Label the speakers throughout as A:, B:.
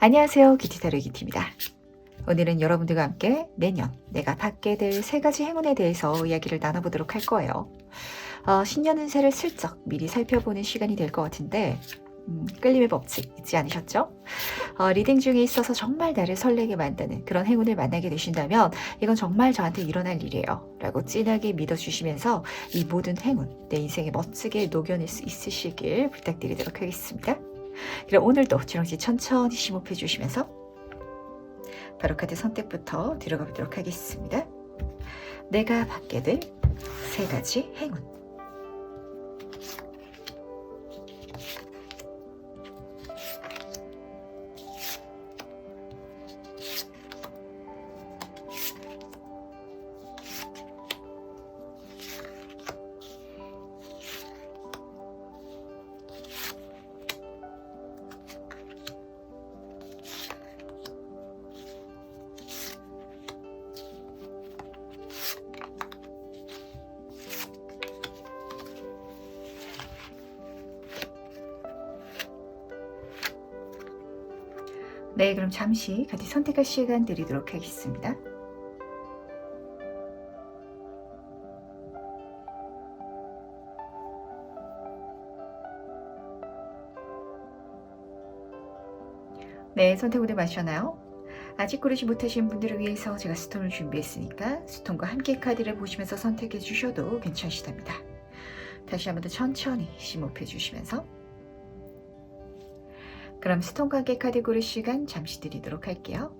A: 안녕하세요. 기티타로의 기티입니다. 오늘은 여러분들과 함께 내년 내가 받게 될 3가지 행운에 대해서 이야기를 나눠보도록 할 거예요. 신년 운세를 슬쩍 미리 살펴보는 시간이 될 것 같은데 끌림의 법칙 잊지 않으셨죠? 리딩 중에 있어서 정말 나를 설레게 만드는 그런 행운을 만나게 되신다면 이건 정말 저한테 일어날 일이에요 라고 진하게 믿어주시면서 이 모든 행운 내 인생에 멋지게 녹여낼 수 있으시길 부탁드리도록 하겠습니다. 그럼 오늘도 주렁지 천천히 심호흡해 주시면서 바로 카드 선택부터 들어가 보도록 하겠습니다. 내가 받게 될 3가지 행운. 네, 그럼 잠시 카드 선택할 시간 드리도록 하겠습니다. 네, 선택 오늘 마셨나요? 아직 고르지 못하신 분들을 위해서 제가 스톤을 준비했으니까 스톤과 함께 카드를 보시면서 선택해 주셔도 괜찮으시답니다. 다시 한번 더 천천히 심호흡해 주시면서 그럼 스톤과 함께 카드 고를 시간 잠시 드리도록 할게요.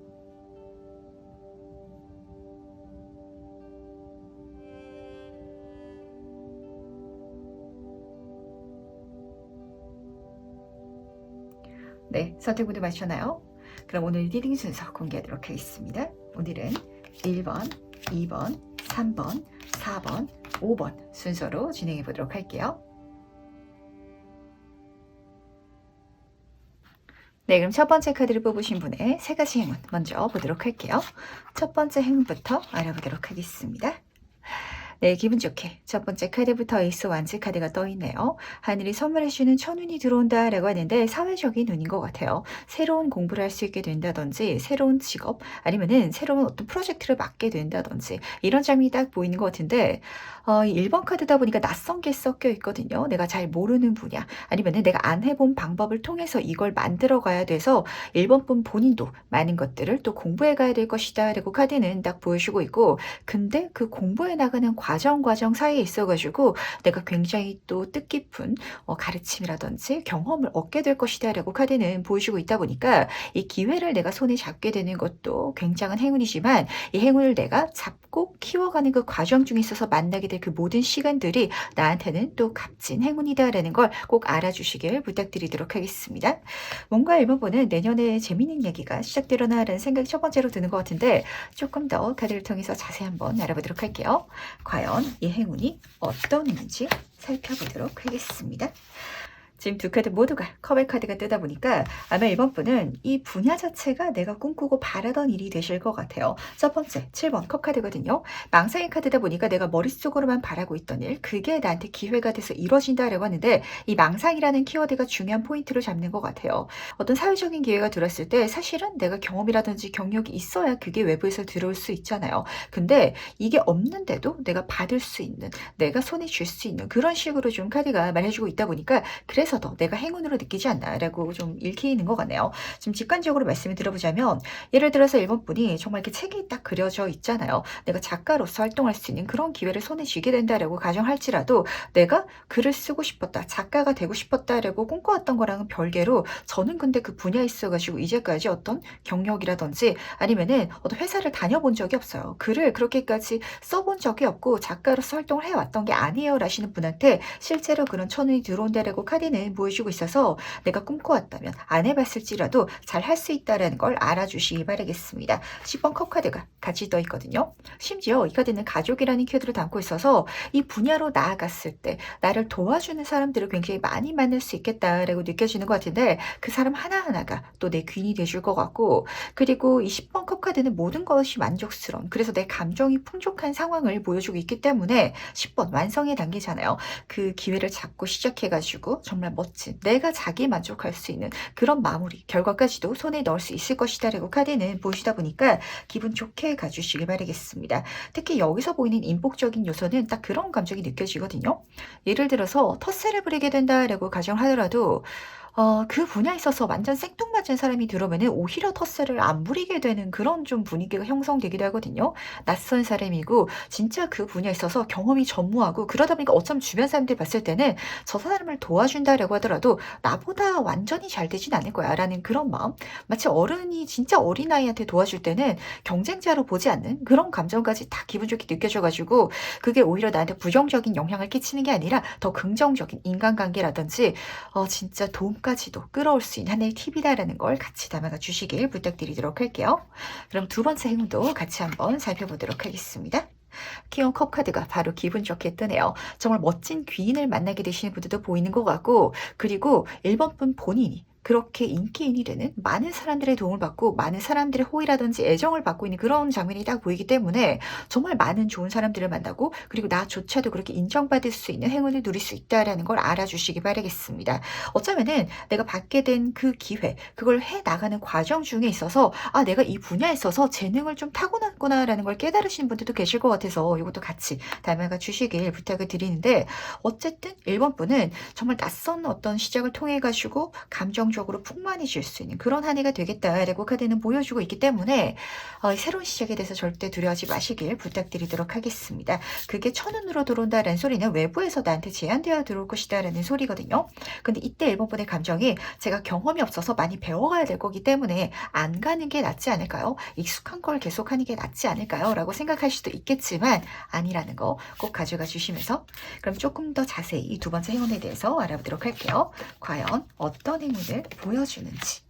A: 네, 선택 모두 마셨나요? 그럼 오늘 리딩 순서 공개하도록 하겠습니다. 오늘은 1번, 2번, 3번, 4번, 5번 순서로 진행해 보도록 할게요. 네, 그럼 첫 번째 카드를 뽑으신 분의 3가지 행운 먼저 보도록 할게요. 첫 번째 행운부터 알아보도록 하겠습니다. 네, 기분 좋게 첫 번째 카드부터 에이스 완즈 카드가 떠있네요. 하늘이 선물해주는 천운이 들어온다 라고 하는데 사회적인 운인 것 같아요. 새로운 공부를 할 수 있게 된다든지 새로운 직업 아니면은 새로운 어떤 프로젝트를 맡게 된다든지 이런 장면이 딱 보이는 것 같은데 1번 카드다 보니까 낯선 게 섞여 있거든요. 내가 잘 모르는 분야 아니면은 내가 안 해본 방법을 통해서 이걸 만들어 가야 돼서 1번 분 본인도 많은 것들을 또 공부해 가야 될 것이다 라고 카드는 딱 보여주고 있고 근데 그 공부해 나가는 과정 사이에 있어가지고 내가 굉장히 또 뜻깊은 가르침이라든지 경험을 얻게 될 것이다 라고 카드는 보여주고 있다 보니까 이 기회를 내가 손에 잡게 되는 것도 굉장한 행운이지만 이 행운을 내가 잡고 키워가는 그 과정 중에 있어서 만나게 될 그 모든 시간들이 나한테는 또 값진 행운이다라는 걸 꼭 알아주시길 부탁드리도록 하겠습니다. 뭔가 1번 번은 내년에 재미있는 얘기가 시작되려나라는 생각이 첫 번째로 드는 것 같은데 조금 더 카드를 통해서 자세히 한번 알아보도록 할게요. 과연 이 행운이 어떤 행운인지 살펴보도록 하겠습니다. 지금 두 카드 모두가 컵의 카드가 뜨다 보니까 아마 1번 분은 이 분야 자체가 내가 꿈꾸고 바라던 일이 되실 것 같아요. 첫 번째 7번 컵 카드거든요. 망상의 카드다 보니까 내가 머릿속으로만 바라고 있던 일 그게 나한테 기회가 돼서 이루어진다라고 하는데 이 망상이라는 키워드가 중요한 포인트를 잡는 것 같아요. 어떤 사회적인 기회가 들었을 때 사실은 내가 경험이라든지 경력이 있어야 그게 외부에서 들어올 수 있잖아요. 근데 이게 없는데도 내가 받을 수 있는 내가 손에 쥘 수 있는 그런 식으로 좀 카드가 말해주고 있다 보니까 그래서 더 내가 행운으로 느끼지 않나라고 좀 읽히는 것 같네요. 좀 직관적으로 말씀을 드려보자면 예를 들어서 1번 분이 정말 이렇게 책이 딱 그려져 있잖아요. 내가 작가로서 활동할 수 있는 그런 기회를 손에 쥐게 된다라고 가정할지라도 내가 글을 쓰고 싶었다, 작가가 되고 싶었다라고 꿈꿔왔던 거랑은 별개로 저는 근데 그 분야에 있어가지고 이제까지 어떤 경력이라든지 아니면은 어떤 회사를 다녀본 적이 없어요. 글을 그렇게까지 써본 적이 없고 작가로서 활동을 해왔던 게 아니에요 라시는 분한테 실제로 그런 천운이 들어온다라고 카드는 보여주고 있어서 내가 꿈꿔왔다면 안 해봤을지라도 잘 할 수 있다는 걸 알아주시기 바라겠습니다. 10번 컵 카드가 같이 떠 있거든요. 심지어 이 카드는 가족이라는 키워드를 담고 있어서 이 분야로 나아갔을 때 나를 도와주는 사람들을 굉장히 많이 만날 수 있겠다라고 느껴지는 것 같은데 그 사람 하나하나가 또 내 귀인이 돼줄 것 같고 그리고 이 10번 컵 카드는 모든 것이 만족스러운 그래서 내 감정이 풍족한 상황을 보여주고 있기 때문에 10번 완성의 단계잖아요. 그 기회를 잡고 시작해가지고 정말 정말 멋진 내가 자기 만족할 수 있는 그런 마무리 결과까지도 손에 넣을 수 있을 것이다 라고 카드는 보시다 보니까 기분 좋게 가주시길 바라겠습니다. 특히 여기서 보이는 인복적인 요소는 딱 그런 감정이 느껴지거든요. 예를 들어서 텃세를 부리게 된다라고 가정하더라도 그 분야에 있어서 완전 생뚱맞은 사람이 들어오면은 오히려 텃세를 안 부리게 되는 그런 좀 분위기가 형성되기도 하거든요. 낯선 사람이고 진짜 그 분야에 있어서 경험이 전무하고 그러다 보니까 어쩜 주변 사람들이 봤을 때는 '저 사람을 도와준다.'라고 하더라도 '나보다 완전히 잘 되진 않을 거야.'라는 그런 마음. 마치 어른이 진짜 어린아이한테 도와줄 때는 경쟁자로 보지 않는 그런 감정까지 다 기분 좋게 느껴져 가지고 그게 오히려 나한테 부정적인 영향을 끼치는 게 아니라 더 긍정적인 인간관계라든지 진짜 도움까지도 끌어올 수 있는 하나의 팁이다라는 걸 같이 담아가 주시길 부탁드리도록 할게요. 그럼 두 번째 행운도 같이 한번 살펴보도록 하겠습니다. 키온 컵 카드가 바로 기분 좋게 뜨네요. 정말 멋진 귀인을 만나게 되시는 분들도 보이는 것 같고 그리고 1번 분 본인이 그렇게 인기인이 되는 많은 사람들의 도움을 받고 많은 사람들의 호의라든지 애정을 받고 있는 그런 장면이 딱 보이기 때문에 정말 많은 좋은 사람들을 만나고 그리고 나조차도 그렇게 인정받을 수 있는 행운을 누릴 수 있다라는 걸 알아주시기 바라겠습니다. 어쩌면은 내가 받게 된 그 기회, 그걸 해 나가는 과정 중에 있어서 아, 내가 이 분야에 있어서 재능을 좀 타고났구나라는 걸 깨달으시는 분들도 계실 것 같아서 이것도 같이 담아가 주시길 부탁을 드리는데 어쨌든 1번 분은 정말 낯선 어떤 시작을 통해 가지고 감정적으로 풍만해질 수 있는 그런 한 해가 되겠다라고 카드는 보여주고 있기 때문에 새로운 시작에 대해서 절대 두려워하지 마시길 부탁드리도록 하겠습니다. 그게 천운으로 들어온다라는 소리는 외부에서 나한테 제한되어 들어올 것이다라는 소리거든요. 근데 이때 1번 분의 감정이 제가 경험이 없어서 많이 배워가야 될 거기 때문에 안 가는 게 낫지 않을까요? 익숙한 걸 계속하는 게 낫지 않을까요? 라고 생각할 수도 있겠지만 아니라는 거 꼭 가져가 주시면서 그럼 조금 더 자세히 이 두 번째 행운에 대해서 알아보도록 할게요. 과연 어떤 행운을 보여주는지.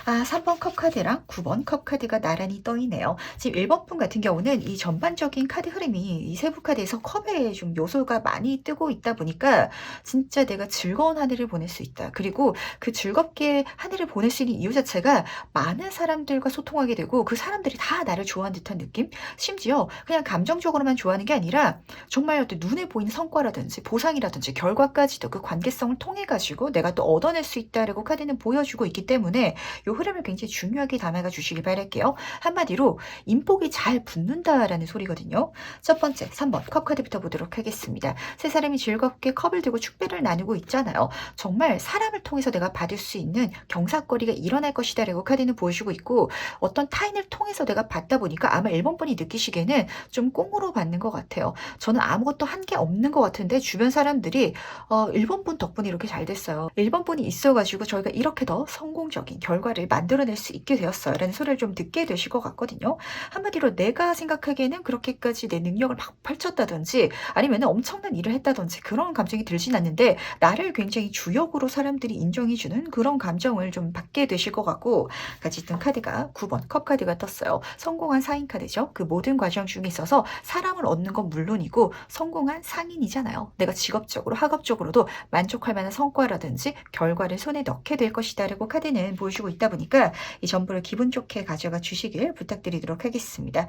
A: 3번 컵 카드랑 9번 컵 카드가 나란히 떠 있네요. 지금 1번 분 같은 경우는 이 전반적인 카드 흐름이 이 세부 카드에서 컵에 좀 요소가 많이 뜨고 있다 보니까 진짜 내가 즐거운 한 해를 보낼 수 있다. 그리고 그 즐겁게 한 해를 보낼 수 있는 이유 자체가 많은 사람들과 소통하게 되고 그 사람들이 다 나를 좋아하는 듯한 느낌? 심지어 그냥 감정적으로만 좋아하는 게 아니라 정말 어떤 눈에 보이는 성과라든지 보상이라든지 결과까지도 그 관계성을 통해 가지고 내가 또 얻어낼 수 있다라고 카드는 보여주고 있기 때문에 요 흐름을 굉장히 중요하게 담아가 주시길 바랄게요. 한마디로 인복이 잘 붙는다라는 소리거든요. 첫 번째 3번 컵 카드부터 보도록 하겠습니다. 세 사람이 즐겁게 컵을 들고 축배를 나누고 있잖아요. 정말 사람을 통해서 내가 받을 수 있는 경사거리가 일어날 것이다라고 카드는 보여주고 있고 어떤 타인을 통해서 내가 받다 보니까 아마 1번 분이 느끼시기에는 좀 꽁으로 받는 것 같아요. 저는 아무것도 한 게 없는 것 같은데 주변 사람들이 1번 분 덕분에 이렇게 잘 됐어요. 1번 분이 있어가지고 저희가 이렇게 더 성공적인 결과를 만들어낼 수 있게 되었어요. 라는 소리를 좀 듣게 되실 것 같거든요. 한마디로 내가 생각하기에는 그렇게까지 내 능력을 막 펼쳤다든지 아니면 엄청난 일을 했다든지 그런 감정이 들진 않는데 나를 굉장히 주역으로 사람들이 인정해주는 그런 감정을 좀 받게 되실 것 같고 같이 뜬 카드가 9번 컵 카드가 떴어요. 성공한 사인 카드죠. 그 모든 과정 중에 있어서 사람을 얻는 건 물론이고 성공한 상인이잖아요. 내가 직업적으로 학업적으로도 만족할 만한 성과라든지 결과를 손에 넣게 될 것이다 라고 카드는 보여주고 있다 보니까 이 전부를 기분 좋게 가져가 주시길 부탁드리도록 하겠습니다.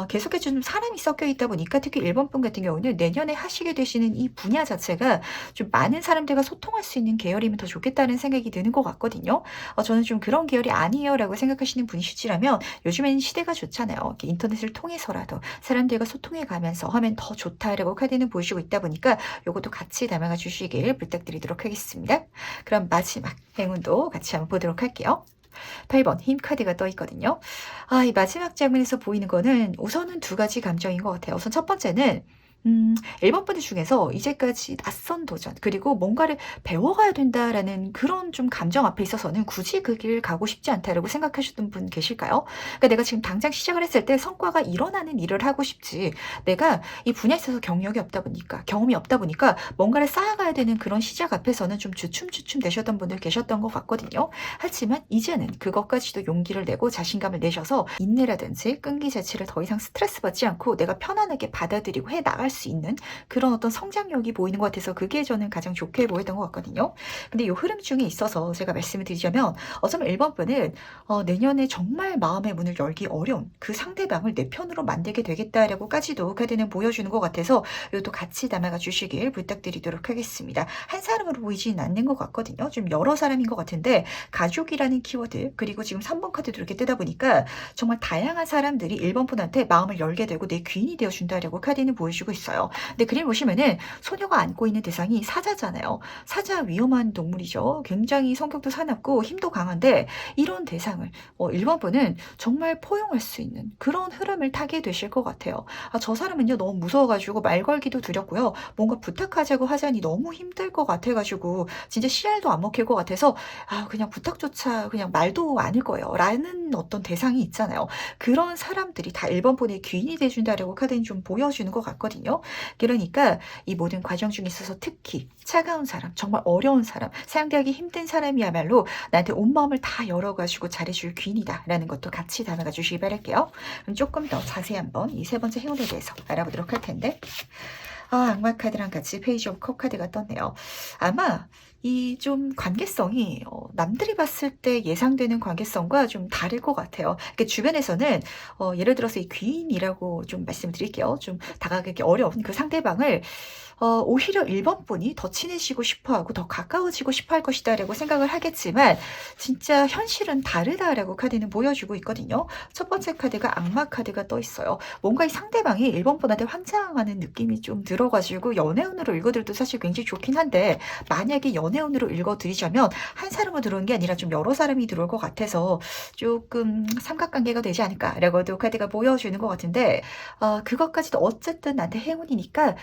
A: 계속해서 좀 사람이 섞여 있다 보니까 특히 1번 분 같은 경우는 내년에 하시게 되시는 이 분야 자체가 좀 많은 사람들과 소통할 수 있는 계열이면 더 좋겠다는 생각이 드는 것 같거든요. 저는 좀 그런 계열이 아니에요 라고 생각하시는 분이시라면 요즘에는 시대가 좋잖아요. 이렇게 인터넷을 통해서라도 사람들과 소통해 가면서 하면 더 좋다라고 카드는 보여주고 있다 보니까 요것도 같이 담아가 주시길 부탁드리도록 하겠습니다. 그럼 마지막 행운도 같이 한번 보도록 할게요. 8번 힘 카드가 떠 있거든요. 이 마지막 장면에서 보이는 거는 우선은 두 가지 감정인 것 같아요. 우선 첫 번째는 1번 분들 중에서 이제까지 낯선 도전 그리고 뭔가를 배워가야 된다라는 그런 좀 감정 앞에 있어서는 굳이 그 길 가고 싶지 않다라고 생각하셨던 분 계실까요? 그러니까 내가 지금 당장 시작을 했을 때 성과가 일어나는 일을 하고 싶지 내가 이 분야에 있어서 경력이 없다 보니까 경험이 없다 보니까 뭔가를 쌓아가야 되는 그런 시작 앞에서는 좀 주춤주춤 되셨던 분들 계셨던 것 같거든요. 하지만 이제는 그것까지도 용기를 내고 자신감을 내셔서 인내라든지 끈기 자체를 더 이상 스트레스 받지 않고 내가 편안하게 받아들이고 해 나갈 할 수 있는 그런 어떤 성장력이 보이는 것 같아서 그게 저는 가장 좋게 보였던 것 같거든요. 근데 이 흐름 중에 있어서 제가 말씀을 드리자면 어쩌면 1번 분은 내년에 정말 마음의 문을 열기 어려운 그 상대방을 내 편으로 만들게 되겠다라고까지도 카드는 보여주는 것 같아서 이것도 같이 담아가 주시길 부탁드리도록 하겠습니다. 한 사람으로 보이진 않는 것 같거든요. 좀 여러 사람인 것 같은데 가족이라는 키워드 그리고 지금 3번 카드도 이렇게 뜨다 보니까 정말 다양한 사람들이 1번 분한테 마음을 열게 되고 내 귀인이 되어준다라고 카드는 보여주고 있어요. 근데 그림 보시면은 소녀가 안고 있는 대상이 사자잖아요. 사자 위험한 동물이죠. 굉장히 성격도 사납고 힘도 강한데 이런 대상을 1번 분은 정말 포용할 수 있는 그런 흐름을 타게 되실 것 같아요. 저 사람은요 너무 무서워가지고 말 걸기도 두렵고요. 뭔가 부탁하자고 하자니 너무 힘들 것 같아가지고 진짜 씨알도 안 먹힐 것 같아서 그냥 부탁조차 그냥 말도 아닐 거예요. 라는 어떤 대상이 있잖아요. 그런 사람들이 다 1번 분의 귀인이 돼준다라고 카드는 좀 보여주는 것 같거든요. 그러니까 이 모든 과정 중에 있어서 특히 차가운 사람, 정말 어려운 사람, 상대하기 힘든 사람이야말로 나한테 온 마음을 다 열어가지고 잘해줄 귀인이다 라는 것도 같이 담아가 주시기 바랄게요. 그럼 조금 더 자세히 한번 이 세 번째 행운에 대해서 알아보도록 할 텐데 악마 카드랑 같이 페이지 오브 컵 카드가 떴네요. 아마 이 좀 관계성이 남들이 봤을 때 예상되는 관계성과 좀 다를 것 같아요. 그러니까 주변에서는 예를 들어서 이 귀인이라고 좀 말씀드릴게요. 좀 다가가기 어려운 그 상대방을 오히려 1번 분이 더 친해지고 싶어하고 더 가까워지고 싶어할 것이다라고 생각을 하겠지만 진짜 현실은 다르다라고 카드는 보여주고 있거든요. 첫 번째 카드가 악마 카드가 떠 있어요. 뭔가 이 상대방이 1번 분한테 환장하는 느낌이 좀 들어가지고 연애운으로 읽어드려도 사실 굉장히 좋긴 한데 만약에 연애운으로 읽어드리자면 한 사람으로 들어오는 게 아니라 좀 여러 사람이 들어올 것 같아서 조금 삼각관계가 되지 않을까라고도 카드가 보여주는 것 같은데 그것까지도 어쨌든 나한테 행운이니까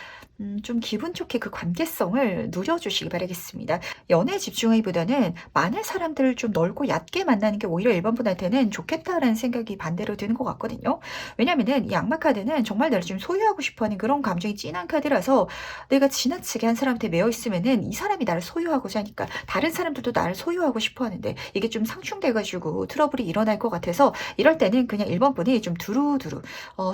A: 좀 기분 좋게 그 관계성을 누려주시기 바라겠습니다. 연애에 집중하기보다는 많은 사람들을 좀 넓고 얕게 만나는 게 오히려 1번 분한테는 좋겠다라는 생각이 반대로 드는 것 같거든요. 왜냐면은 이 악마 카드는 정말 나를 좀 소유하고 싶어하는 그런 감정이 진한 카드라서 내가 지나치게 한 사람한테 매여 있으면은 이 사람이 나를 소유하고자 하니까 다른 사람들도 나를 소유하고 싶어 하는데 이게 좀 상충돼가지고 트러블이 일어날 것 같아서 이럴 때는 그냥 1번 분이 좀 두루두루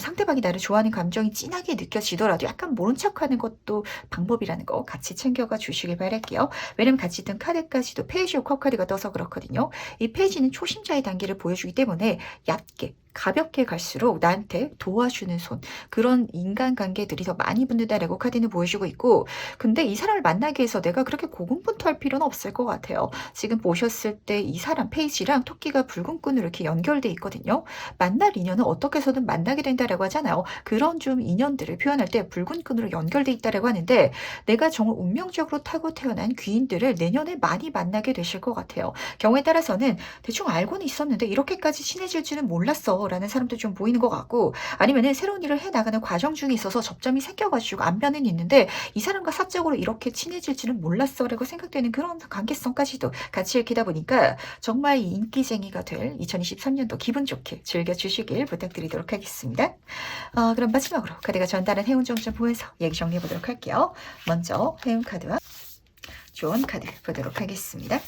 A: 상대방이 나를 좋아하는 감정이 진하게 느껴지더라도 약간 모른 척하는 것도 방법이라는 거 같이 챙겨가 주시길 바랄게요. 왜냐면 같이 든 카드까지도 페이지 오브 컵 카드가 떠서 그렇거든요. 이 페이지는 초심자의 단계를 보여주기 때문에 얕게 가볍게 갈수록 나한테 도와주는 손 그런 인간관계들이 더 많이 붙는다라고 카드는 보여주고 있고 근데 이 사람을 만나기 위해서 내가 그렇게 고군분투할 필요는 없을 것 같아요. 지금 보셨을 때 이 사람 페이지랑 토끼가 붉은 끈으로 이렇게 연결돼 있거든요. 만날 인연은 어떻게 해서든 만나게 된다라고 하잖아요. 그런 좀 인연들을 표현할 때 붉은 끈으로 연결돼 있다라고 하는데 내가 정말 운명적으로 타고 태어난 귀인들을 내년에 많이 만나게 되실 것 같아요. 경우에 따라서는 대충 알고는 있었는데 이렇게까지 친해질 줄은 몰랐어 라는 사람도 좀 보이는 것 같고 아니면은 새로운 일을 해나가는 과정 중에 있어서 접점이 생겨가지고 안면은 있는데 이 사람과 사적으로 이렇게 친해질지는 몰랐어 라고 생각되는 그런 관계성까지도 같이 읽히다 보니까 정말 이 인기쟁이가 될 2023년도 기분 좋게 즐겨주시길 부탁드리도록 하겠습니다. 그럼 마지막으로 카드가 전달한 행운 좀 보면서 얘기 정리해 보도록 할게요. 먼저 행운 카드와 좋은 카드 보도록 하겠습니다.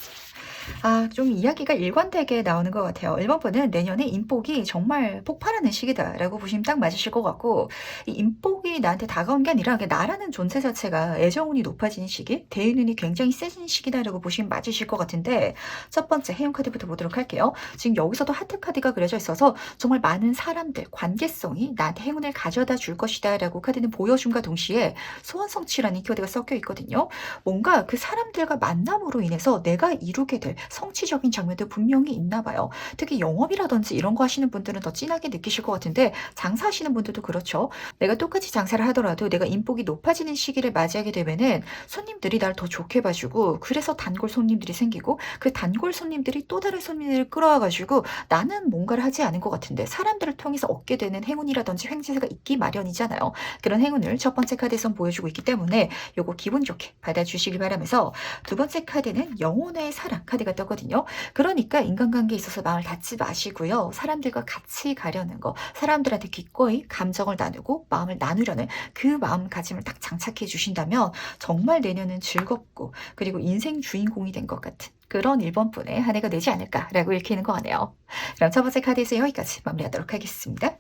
A: 좀 이야기가 일관되게 나오는 것 같아요. 1번 분은 내년에 인복이 정말 폭발하는 시기다라고 보시면 딱 맞으실 것 같고 이 인복이 나한테 다가온 게 아니라 나라는 존재 자체가 애정운이 높아지는 시기, 대인운이 굉장히 세지는 시기다라고 보시면 맞으실 것 같은데 첫 번째 해운 카드부터 보도록 할게요. 지금 여기서도 하트 카드가 그려져 있어서 정말 많은 사람들, 관계성이 나한테 행운을 가져다 줄 것이다 라고 카드는 보여줌과 동시에 소원 성취라는 키워드가 섞여 있거든요. 뭔가 그 사람들과 만남으로 인해서 내가 이루게 될 성취적인 장면도 분명히 있나 봐요. 특히 영업이라든지 이런 거 하시는 분들은 더 진하게 느끼실 것 같은데 장사하시는 분들도 그렇죠. 내가 똑같이 장사를 하더라도 내가 인복이 높아지는 시기를 맞이하게 되면은 손님들이 날 더 좋게 봐주고 그래서 단골 손님들이 생기고 그 단골 손님들이 또 다른 손님들을 끌어와가지고 나는 뭔가를 하지 않은 것 같은데 사람들을 통해서 얻게 되는 행운이라든지 횡재가 있기 마련이잖아요. 그런 행운을 첫 번째 카드에선 보여주고 있기 때문에 요거 기분 좋게 받아주시길 바라면서 두 번째 카드는 영혼의 사랑 카드가 떴거든요. 그러니까 인간관계에 있어서 마음을 닫지 마시고요. 사람들과 같이 가려는 거, 사람들한테 기꺼이 감정을 나누고 마음을 나누려는 그 마음가짐을 딱 장착해 주신다면 정말 내년은 즐겁고 그리고 인생 주인공이 된 것 같은 그런 1번 분의 한 해가 되지 않을까라고 읽히는 거 같네요. 그럼 첫 번째 카드에서 여기까지 마무리하도록 하겠습니다.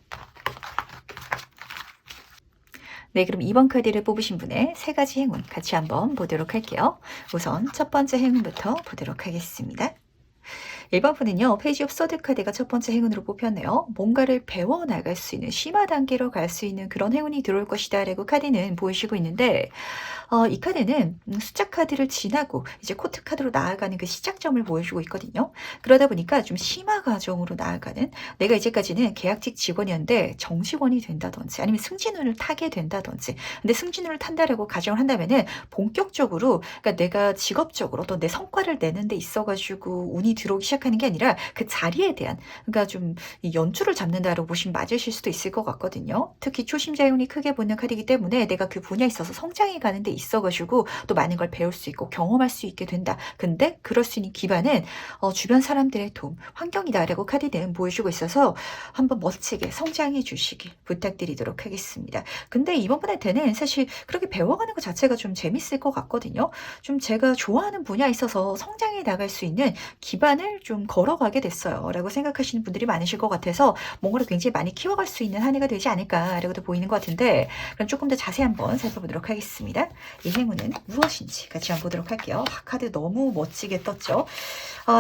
A: 네, 그럼 2번 카드를 뽑으신 분의 세 가지 행운 같이 한번 보도록 할게요. 우선 첫 번째 행운부터 보도록 하겠습니다. 1번 분은요, 페이지 오브 서드 카드가 첫 번째 행운으로 뽑혔네요. 뭔가를 배워나갈 수 있는, 심화 단계로 갈 수 있는 그런 행운이 들어올 것이다 라고 카드는 보이시고 있는데, 이 카드는 숫자 카드를 지나고 이제 코트 카드로 나아가는 그 시작점을 보여주고 있거든요. 그러다 보니까 좀 심화 과정으로 나아가는, 내가 이제까지는 계약직 직원이었는데 정직원이 된다든지 아니면 승진운을 타게 된다든지, 근데 승진운을 탄다라고 가정을 한다면은 본격적으로, 그러니까 내가 직업적으로 또 내 성과를 내는 데 있어가지고 운이 들어오기 시작하는 게 아니라 그 자리에 대한, 그러니까 좀 이 연주를 잡는다라고 보시면 맞으실 수도 있을 것 같거든요. 특히 초심자 운이 크게 보는 카드이기 때문에 내가 그 분야에 있어서 성장해 가는 데 있어가지고 또 많은 걸 배울 수 있고 경험할 수 있게 된다. 근데 그럴 수 있는 기반은 주변 사람들의 도움, 환경이다라고 카드는 보여주고 있어서 한번 멋지게 성장해 주시길 부탁드리도록 하겠습니다. 근데 이번 분한테는 사실 그렇게 배워가는 것 자체가 좀 재밌을 것 같거든요. 좀 제가 좋아하는 분야에 있어서 성장해 나갈 수 있는 기반을 좀 걸어가게 됐어요. 라고 생각하시는 분들이 많으실 것 같아서 뭔가를 굉장히 많이 키워갈 수 있는 한 해가 되지 않을까라고도 보이는 것 같은데, 그럼 조금 더 자세히 한번 살펴보도록 하겠습니다. 이 행운은 무엇인지 같이 한번 보도록 할게요. 카드 너무 멋지게 떴죠.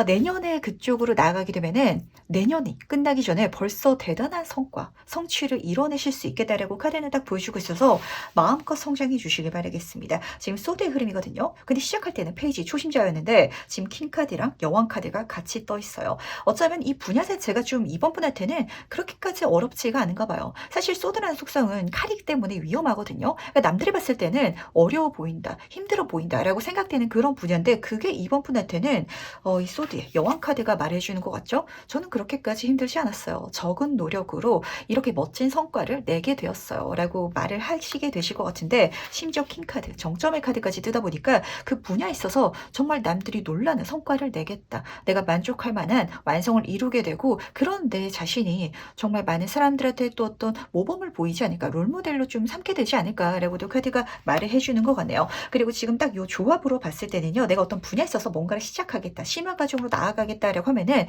A: 내년에 그쪽으로 나아가게 되면은 내년이 끝나기 전에 벌써 대단한 성과, 성취를 이뤄내실 수 있겠다라고 카드는 딱 보여주고 있어서 마음껏 성장해 주시길 바라겠습니다. 지금 소드의 흐름이거든요. 근데 시작할 때는 페이지 초심자였는데 지금 킹 카드랑 여왕 카드가 같이 떠 있어요. 어쩌면 이 분야 자체가 좀 이번 분한테는 그렇게까지 어렵지가 않은가 봐요. 사실 소드라는 속성은 칼이기 때문에 위험하거든요. 그러니까 남들이 봤을 때는 어려워 보인다, 힘들어 보인다라고 생각되는 그런 분야인데, 그게 이번 분한테는 이 소드의 여왕 카드가 말해주는 것 같죠? 저는 그렇게까지 힘들지 않았어요. 적은 노력으로 이렇게 멋진 성과를 내게 되었어요. 라고 말을 하시게 되실 것 같은데, 심지어 킹 카드, 정점의 카드까지 뜨다 보니까 그 분야에 있어서 정말 남들이 놀라는 성과를 내겠다. 내가 만족할 만한 완성을 이루게 되고, 그런 내 자신이 정말 많은 사람들한테 또 어떤 모범을 보이지 않을까, 롤모델로 좀 삼게 되지 않을까라고도 카드가 말을 해주는 것 같네요. 그리고 지금 딱 이 조합으로 봤을 때는요, 내가 어떤 분야에 있어서 뭔가를 시작하겠다, 심화 과정으로 나아가겠다라고 하면은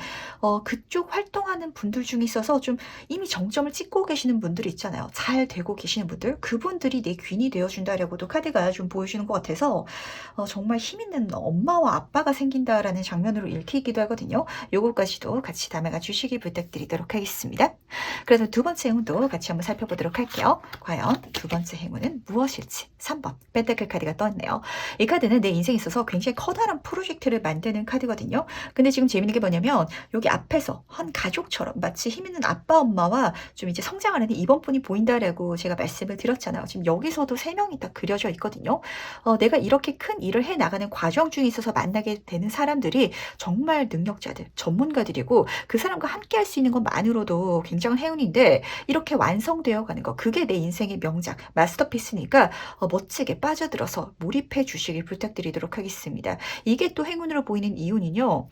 A: 그쪽 활동하는 분들 중에 있어서 좀 이미 정점을 찍고 계시는 분들이 있잖아요. 잘 되고 계시는 분들, 그분들이 내 귀인이 되어준다라고도 카드가 좀 보여주는 것 같아서 정말 힘있는 엄마와 아빠가 생긴다라는 장면으로 읽히기도 하거든요. 요거까지도 같이 담아가 주시기 부탁드리도록 하겠습니다. 그래서 두 번째 행운도 같이 한번 살펴보도록 할게요. 과연 두 번째 행운은 무엇일지. 3번 펜타클 카드가 떴네요. 이 카드는 내 인생에 있어서 굉장히 커다란 프로젝트를 만드는 카드거든요. 근데 지금 재밌는 게 뭐냐면 여기 앞에서 한 가족처럼 마치 힘있는 아빠 엄마와 좀 이제 성장하는 이번 분이 보인다라고 제가 말씀을 드렸잖아요. 지금 여기서도 세 명이 딱 그려져 있거든요. 내가 이렇게 큰 일을 해 나가는 과정 중에 있어서 만나게 되는 사람들이 정말 능력자들, 전문가들이고, 그 사람과 함께 할 수 있는 것만으로도 굉장한 행운인데, 이렇게 완성되어 가는 거, 그게 내 인생의 명작, 마스터피스니까 멋지게 빠져들어서 몰입해 주시길 부탁드리도록 하겠습니다. 이게 또 행운으로 보이는 이유는요,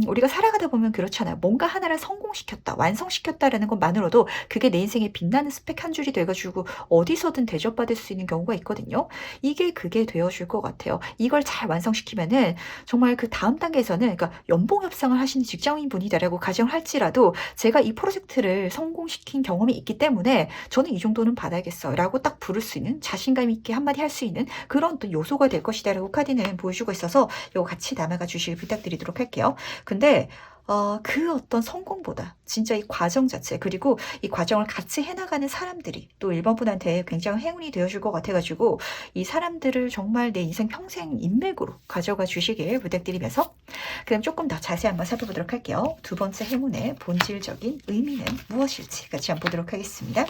A: 우리가 살아가다 보면 그렇잖아요. 뭔가 하나를 성공시켰다, 완성시켰다라는 것만으로도 그게 내 인생의 빛나는 스펙 한 줄이 돼가지고 어디서든 대접받을 수 있는 경우가 있거든요. 이게 그게 되어줄 것 같아요. 이걸 잘 완성시키면은 정말 그 다음 단계에서는, 그러니까 연봉 협상을 하시는 직장인 분이다라고 가정을 할지라도, 제가 이 프로젝트를 성공시킨 경험이 있기 때문에 저는 이 정도는 받아야겠어요 라고 딱 부를 수 있는, 자신감 있게 한마디 할 수 있는 그런 또 요소가 될 것이다 라고 카드는 보여주고 있어서 이거 같이 담아가 주시길 부탁드리도록 할게요. 근데 그 어떤 성공보다 진짜 이 과정 자체, 그리고 이 과정을 같이 해나가는 사람들이 또 1번 분한테 굉장히 행운이 되어줄 것 같아가지고, 이 사람들을 정말 내 인생 평생 인맥으로 가져가 주시길 부탁드리면서, 그럼 조금 더 자세히 한번 살펴보도록 할게요. 두 번째 행운의 본질적인 의미는 무엇일지 같이 한번 보도록 하겠습니다.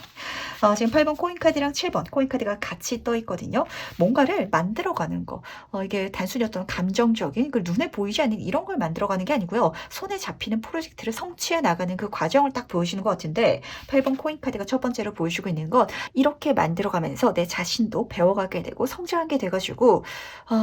A: 지금 8번 코인카드랑 7번 코인카드가 같이 떠 있거든요. 뭔가를 만들어가는 거, 이게 단순히 어떤 감정적인, 그 눈에 보이지 않는 이런 걸 만들어가는 게 아니고요, 손에 잡히는 프로젝트를 성취해 나가는 그 과정을 딱 보여주는 것 같은데, 8번 코인카드가 첫 번째로 보여주고 있는 건 이렇게 만들어가면서 내 자신도 배워가게 되고 성장하게 돼가지고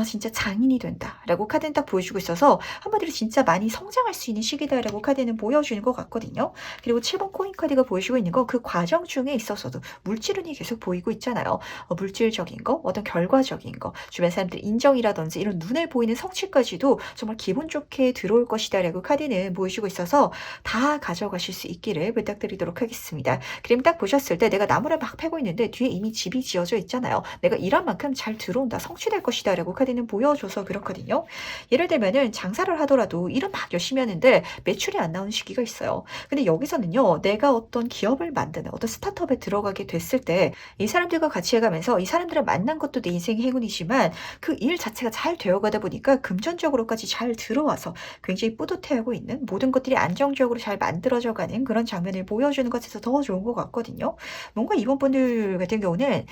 A: 진짜 장인이 된다라고 카드는 딱 보여주고 있어서, 한마디로 진짜 많이 성장할 수 있는 시기다라고 카드는 보여주는 것 같거든요. 그리고 7번 코인카드가 보여주고 있는 건 그 과정 중에 있어서도 물질운이 계속 보이고 있잖아요. 물질적인 거, 어떤 결과적인 거, 주변 사람들 인정이라든지 이런 눈에 보이는 성취까지도 정말 기분 좋게 들어올 것이다라고 카드는 보여주고 있어서 다 가져가실 수 있기를 부탁드리도록 하겠습니다. 그림 딱 보셨을 때 내가 나무를 막 패고 있는데 뒤에 이미 집이 지어져 있잖아요. 내가 일한 만큼 잘 들어온다, 성취될 것이다 라고 카드는 보여줘서 그렇거든요. 예를 들면은 장사를 하더라도 일은 막 열심히 하는데 매출이 안 나오는 시기가 있어요. 근데 여기서는요, 내가 어떤 기업을 만드는 어떤 스타트업에 들어가게 됐을 때 이 사람들과 같이 해가면서 이 사람들을 만난 것도 내 인생의 행운이지만 그 일 자체가 잘 되어가다 보니까 금전적으로까지 잘 들어와서 굉장히 뿌듯해하고 있는, 모든 것들이 안정적으로 잘 만들어져 가는 그런 장면을 보여주는 것에서 더 좋은 것 같거든요. 뭔가 이번 분들 같은 경우는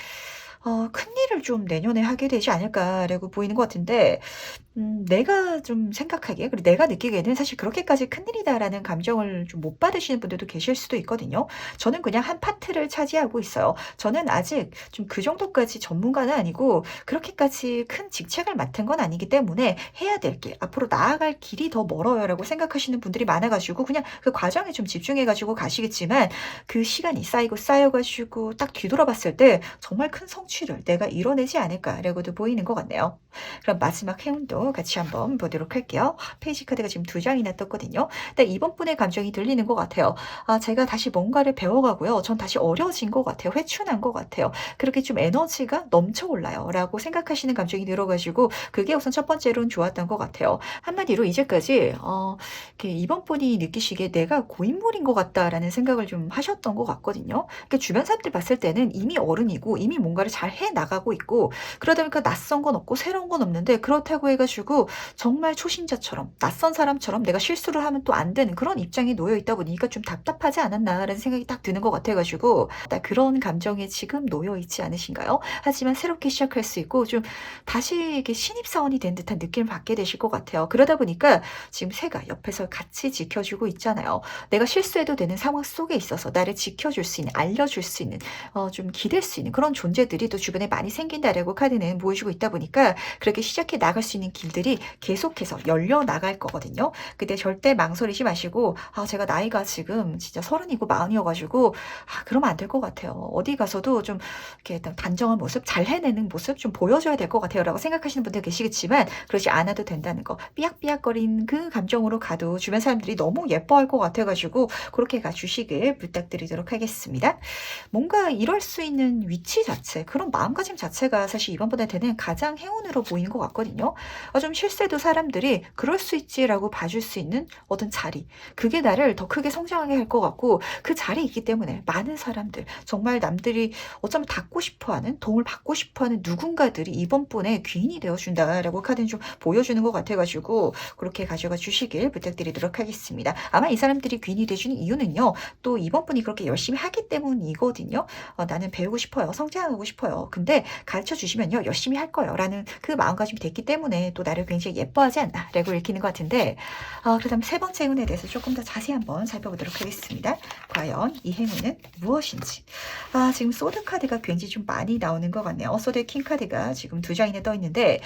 A: 큰일을 좀 내년에 하게 되지 않을까라고 보이는 것 같은데, 내가 좀 생각하기에, 그리고 내가 느끼기에는 사실 그렇게까지 큰일이다라는 감정을 좀 못 받으시는 분들도 계실 수도 있거든요. 저는 그냥 한 파트를 차지하고 있어요. 저는 아직 좀 그 정도까지 전문가는 아니고 그렇게까지 큰 직책을 맡은 건 아니기 때문에 해야 될 길, 앞으로 나아갈 길이 더 멀어요라고 생각하시는 분들이 많아 가지고 그냥 그 과정에 좀 집중해 가지고 가시겠지만, 그 시간이 쌓이고 쌓여 가지고 딱 뒤돌아봤을 때 정말 큰 성취를 내가 이뤄내지 않을까라고도 보이는 것 같네요. 그럼 마지막 행운도 같이 한번 보도록 할게요. 페이지 카드가 지금 두 장이나 떴거든요. 근데 이번 분의 감정이 들리는 것 같아요. 제가 다시 뭔가를 배워가고요. 전 다시 어려진 것 같아요. 회춘한 것 같아요. 그렇게 좀 에너지가 넘쳐 올라요. 라고 생각하시는 감정이 들어가지고 그게 우선 첫 번째로는 좋았던 것 같아요. 한마디로 이제까지 이렇게 이번 분이 느끼시기에 내가 고인물인 것 같다라는 생각을 좀 하셨던 것 같거든요. 그러니까 주변 사람들 봤을 때는 이미 어른이고 이미 뭔가를 잘 해 나가고 있고, 그러다 보니까 낯선 건 없고 새로운 건 없는데, 그렇다고 해가지고 정말 초신자처럼 낯선 사람처럼 내가 실수를 하면 또 안 되는 그런 입장에 놓여 있다 보니까 좀 답답하지 않았나라는 생각이 딱 드는 것 같아가지고, 딱 그런 감정에 지금 놓여 있지 않으신가요? 하지만 새롭게 시작할 수 있고 좀 다시 이게 신입사원이 된 듯한 느낌을 받게 되실 것 같아요. 그러다 보니까 지금 새가 옆에서 같이 지켜주고 있잖아요. 내가 실수해도 되는 상황 속에 있어서 나를 지켜줄 수 있는, 알려줄 수 있는, 좀 기댈 수 있는 그런 존재들이 또 주변에 많이 생긴다라고 카드는 보여주고 있다 보니까 그렇게 시작해 나갈 수 있는 길들이 계속해서 열려 나갈 거거든요. 근데 절대 망설이지 마시고, 제가 나이가 지금 진짜 30이고 40이어가지고 그러면 안 될 것 같아요. 어디 가서도 좀 이렇게 일단 단정한 모습, 잘 해내는 모습 좀 보여줘야 될 것 같아요라고 생각하시는 분들 계시겠지만, 그러지 않아도 된다는 거. 삐약삐약거린 그 감정으로 가도 주변 사람들이 너무 예뻐할 것 같아가지고 그렇게 가주시길 부탁드리도록 하겠습니다. 뭔가 이럴 수 있는 위치 자체, 그런 마음가짐 자체가 사실 이번 분한테는 가장 행운으로 보이는 것 같거든요. 좀 실수해도 사람들이 그럴 수 있지라고 봐줄 수 있는 어떤 자리, 그게 나를 더 크게 성장하게 할 것 같고, 그 자리에 있기 때문에 많은 사람들, 정말 남들이 어쩌면 닫고 싶어하는, 도움을 받고 싶어하는 누군가들이 이번 분의 귀인이 되어준다라고 카드는 좀 보여주는 것 같아가지고 그렇게 가져가 주시길 부탁드리도록 하겠습니다. 아마 이 사람들이 귀인이 되주는 이유는요, 또 이번 분이 그렇게 열심히 하기 때문이거든요. 나는 배우고 싶어요. 성장하고 싶어요. 근데 가르쳐 주시면요, 열심히 할 거예요. 라는 그 마음가짐이 됐기 때문에 또 나를 굉장히 예뻐하지 않나 라고 읽히는 것 같은데, 그다음 세 번째 행운에 대해서 조금 더 자세히 한번 살펴보도록 하겠습니다. 과연 이 행운은 무엇인지. 지금 소드 카드가 굉장히 좀 많이 나오는 것 같네요. 소드의 킹 카드가 지금 두 장이나 떠 있는데,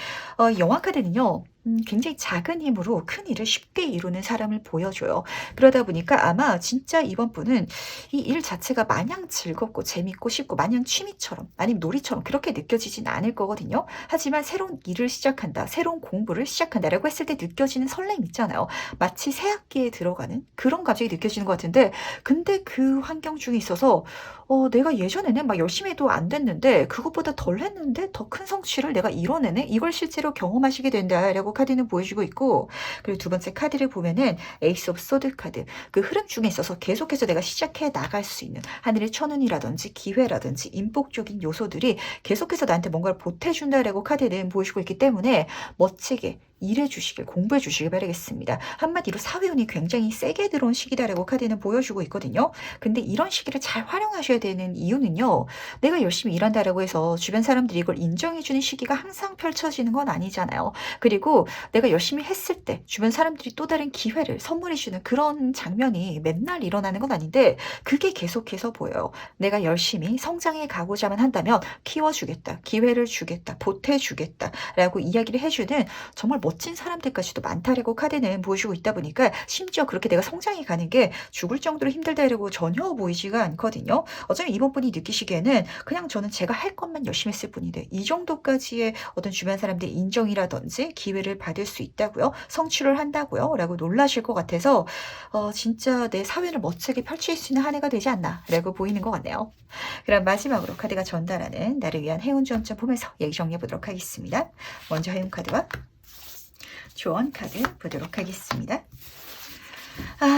A: 영화 카드는요, 굉장히 작은 힘으로 큰 일을 쉽게 이루는 사람을 보여줘요. 그러다 보니까 아마 진짜 이번 분은 이 일 자체가 마냥 즐겁고 재밌고 쉽고 마냥 취미처럼 아니면 놀이처럼 그렇게 느껴지진 않을 거거든요. 하지만 새로운 일을 시작한다, 새로운 공부를 시작한다라고 했을 때 느껴지는 설렘 있잖아요. 마치 새 학기에 들어가는 그런 감정이 느껴지는 것 같은데, 근데 그 환경 중에 있어서 내가 예전에는 막 열심히 해도 안 됐는데 그것보다 덜 했는데 더 큰 성취를 내가 이뤄내네? 이걸 실제로 경험하시게 된다라고 카드는 보여주고 있고, 그리고 두 번째 카드를 보면은 에이스 오브 소드 카드, 그 흐름 중에 있어서 계속해서 내가 시작해 나갈 수 있는 하늘의 천운이라든지 기회라든지 인복적인 요소들이 계속해서 나한테 뭔가를 보태준다라고 카드는 보여주고 있기 때문에 멋지게 일해 주시길, 공부해 주시길 바라겠습니다. 한마디로 사회운이 굉장히 세게 들어온 시기다라고 카드는 보여주고 있거든요. 근데 이런 시기를 잘 활용하셔야 되는 이유는요, 내가 열심히 일한다라고 해서 주변 사람들이 이걸 인정해주는 시기가 항상 펼쳐지는 건 아니잖아요. 그리고 내가 열심히 했을 때 주변 사람들이 또 다른 기회를 선물해주는 그런 장면이 맨날 일어나는 건 아닌데, 그게 계속해서 보여요. 내가 열심히 성장해 가고자만 한다면 키워주겠다, 기회를 주겠다, 보태주겠다 라고 이야기를 해주는 정말 멋진 사람들까지도 많다라고 카드는 보여주고 있다 보니까 심지어 그렇게 내가 성장해 가는 게 죽을 정도로 힘들다라고 전혀 보이지가 않거든요. 어쩌면 이번 분이 느끼시기에는 그냥 저는 제가 할 것만 열심히 했을 뿐인데 이 정도까지의 어떤 주변 사람들의 인정이라든지 기회를 받을 수 있다고요? 성취를 한다고요? 라고 놀라실 것 같아서 진짜 내 사회를 멋지게 펼칠 수 있는 한 해가 되지 않나라고 보이는 것 같네요. 그럼 마지막으로 카드가 전달하는 나를 위한 행운 지원점 보면서 얘기 정리해 보도록 하겠습니다. 먼저 행운 카드와 조언 카드 보도록 하겠습니다.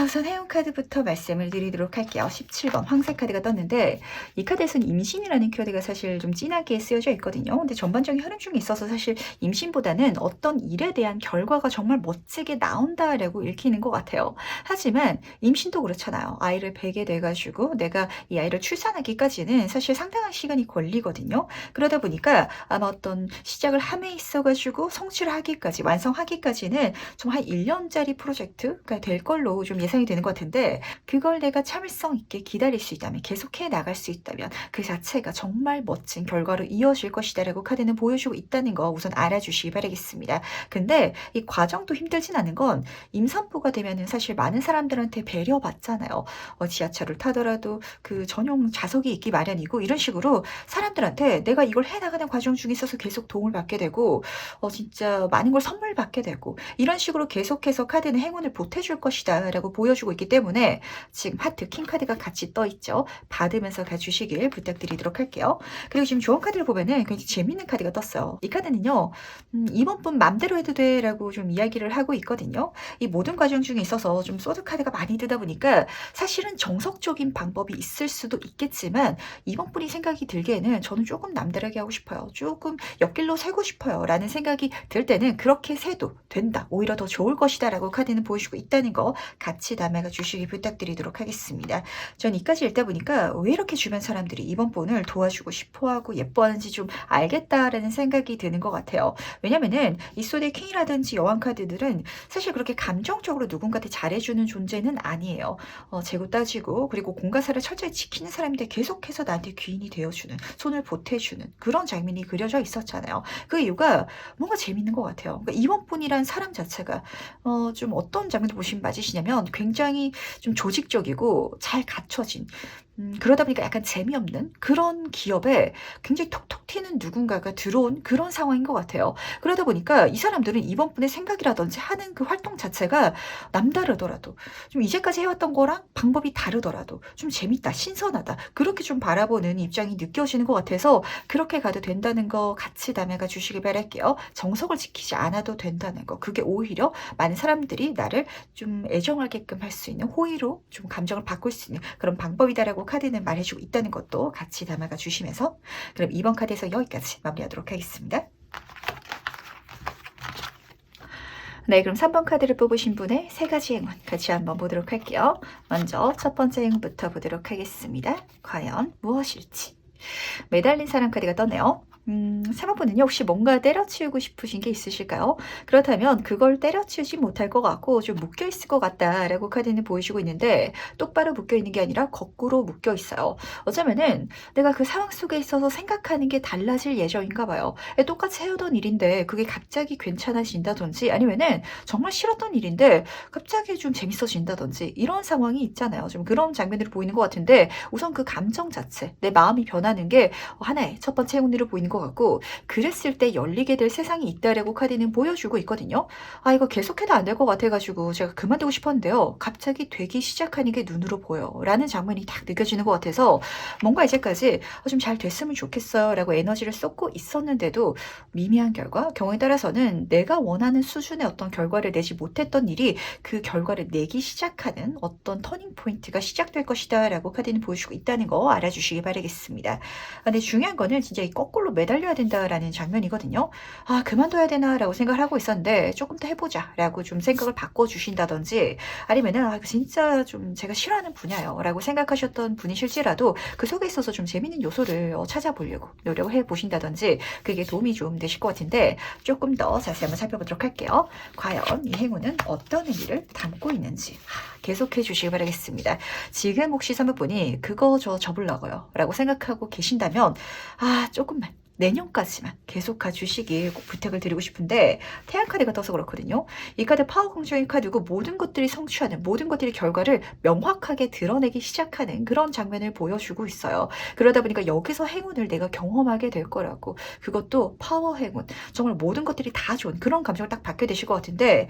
A: 우선 행운 카드부터 말씀을 드리도록 할게요. 17번 황색 카드가 떴는데 이 카드에서는 임신이라는 키워드가 사실 좀 진하게 쓰여져 있거든요. 근데 전반적인 흐름 중에 있어서 사실 임신보다는 어떤 일에 대한 결과가 정말 멋지게 나온다라고 읽히는 것 같아요. 하지만 임신도 그렇잖아요. 아이를 베게 돼가지고 내가 이 아이를 출산하기까지는 사실 상당한 시간이 걸리거든요. 그러다 보니까 아마 어떤 시작을 함에 있어가지고 성취를 하기까지 완성하기까지는 좀 한 1년짜리 프로젝트가 될 걸로 좀 예상이 되는 것 같은데 그걸 내가 참을성 있게 기다릴 수 있다면 계속해 나갈 수 있다면 그 자체가 정말 멋진 결과로 이어질 것이다 라고 카드는 보여주고 있다는 거 우선 알아주시기 바라겠습니다. 근데 이 과정도 힘들진 않은 건 임산부가 되면은 사실 많은 사람들한테 배려받잖아요. 지하철을 타더라도 그 전용 좌석이 있기 마련이고 이런 식으로 사람들한테 내가 이걸 해나가는 과정 중에 있어서 계속 도움을 받게 되고 진짜 많은 걸 선물 받게 되고 이런 식으로 계속해서 카드는 행운을 보태줄 것이다 라고 보여주고 있기 때문에 지금 하트 킹 카드가 같이 떠 있죠. 받으면서 가주시길 부탁드리도록 할게요. 그리고 지금 조언 카드를 보면은 굉장히 재밌는 카드가 떴어요. 이 카드는요. 이번 분 맘대로 해도 돼 라고 좀 이야기를 하고 있거든요. 이 모든 과정 중에 있어서 좀 소드 카드가 많이 뜨다 보니까 사실은 정석적인 방법이 있을 수도 있겠지만 이번 분이 생각이 들기에는 저는 조금 남다르게 하고 싶어요. 조금 옆길로 새고 싶어요 라는 생각이 들 때는 그렇게 새도 된다. 오히려 더 좋을 것이다 라고 카드는 보여주고 있다는 거 같이 담아가 주시기 부탁드리도록 하겠습니다. 전 이까지 읽다 보니까 왜 이렇게 주변 사람들이 이번 분을 도와주고 싶어하고 예뻐하는지 좀 알겠다라는 생각이 드는 것 같아요. 왜냐면은 이 소드의 킹이라든지 여왕 카드들은 사실 그렇게 감정적으로 누군가한테 잘해주는 존재는 아니에요. 재고 따지고 그리고 공과사를 철저히 지키는 사람인데 계속해서 나한테 귀인이 되어주는 손을 보태주는 그런 장면이 그려져 있었잖아요. 그 이유가 뭔가 재밌는 것 같아요. 그러니까 이번 분이란 사람 자체가 좀 어떤 장면을 보시면 맞으시냐면 굉장히 좀 조직적이고 잘 갖춰진 그러다 보니까 약간 재미없는 그런 기업에 굉장히 톡톡 튀는 누군가가 들어온 그런 상황인 것 같아요. 그러다 보니까 이 사람들은 이번 분의 생각이라든지 하는 그 활동 자체가 남다르더라도 좀 이제까지 해왔던 거랑 방법이 다르더라도 좀 재밌다, 신선하다 그렇게 좀 바라보는 입장이 느껴지는 것 같아서 그렇게 가도 된다는 거 같이 담아가 주시길 바랄게요. 정석을 지키지 않아도 된다는 거 그게 오히려 많은 사람들이 나를 좀 애정하게끔 할 수 있는 호의로 좀 감정을 바꿀 수 있는 그런 방법이다라고 카드는 말해주고 있다는 것도 같이 담아가 주시면서 그럼 이번 카드에서 여기까지 마무리하도록 하겠습니다. 네, 그럼 3번 카드를 뽑으신 분의 세 가지 행운 같이 한번 보도록 할게요. 먼저 첫 번째 행운부터 보도록 하겠습니다. 과연 무엇일지. 매달린 사람 카드가 떴네요. 3번분은요 혹시 뭔가 때려치우고 싶으신 게 있으실까요? 그렇다면 그걸 때려치우지 못할 것 같고 좀 묶여 있을 것 같다라고 카드는 보여주고 있는데 똑바로 묶여 있는 게 아니라 거꾸로 묶여 있어요. 어쩌면은 내가 그 상황 속에 있어서 생각하는 게 달라질 예정인가 봐요. 똑같이 해오던 일인데 그게 갑자기 괜찮아진다든지 아니면은 정말 싫었던 일인데 갑자기 좀 재밌어진다든지 이런 상황이 있잖아요. 좀 그런 장면들이 보이는 것 같은데 우선 그 감정 자체 내 마음이 변하는 게 하나의 첫 번째 행운으로 보이는 것 같고 그랬을 때 열리게 될 세상이 있다라고 카드는 보여주고 있거든요. 이거 계속해도 안 될 것 같아가지고 제가 그만두고 싶었는데요. 갑자기 되기 시작하는 게 눈으로 보여 라는 장면이 딱 느껴지는 것 같아서 뭔가 이제까지 좀 잘 됐으면 좋겠어요 라고 에너지를 쏟고 있었는데도 미미한 결과 경우에 따라서는 내가 원하는 수준의 어떤 결과를 내지 못했던 일이 그 결과를 내기 시작하는 어떤 터닝 포인트가 시작될 것이다 라고 카드는 보여주고 있다는 거 알아주시기 바라겠습니다. 근데 중요한 거는 진짜 이 거꾸로 매달려야 된다라는 장면이거든요. 그만둬야 되나라고 생각을 하고 있었는데 조금 더 해보자라고 좀 생각을 바꿔주신다든지 아니면은 진짜 좀 제가 싫어하는 분야요라고 생각하셨던 분이실지라도 그 속에 있어서 좀 재밌는 요소를 찾아보려고 노력을 해보신다든지 그게 도움이 좀 되실 것 같은데 조금 더 자세히 한번 살펴보도록 할게요. 과연 이 행운은 어떤 의미를 담고 있는지 계속해 주시기 바라겠습니다. 지금 혹시 3번분이 그거 저 접으려고요 라고 생각하고 계신다면 조금만 내년까지만 계속 가주시길 꼭 부탁을 드리고 싶은데 태양 카드가 떠서 그렇거든요. 이 카드 파워 긍정의 카드고 모든 것들이 성취하는 모든 것들이 결과를 명확하게 드러내기 시작하는 그런 장면을 보여주고 있어요. 그러다 보니까 여기서 행운을 내가 경험하게 될 거라고 그것도 파워 행운 정말 모든 것들이 다 좋은 그런 감정을 딱 받게 되실 것 같은데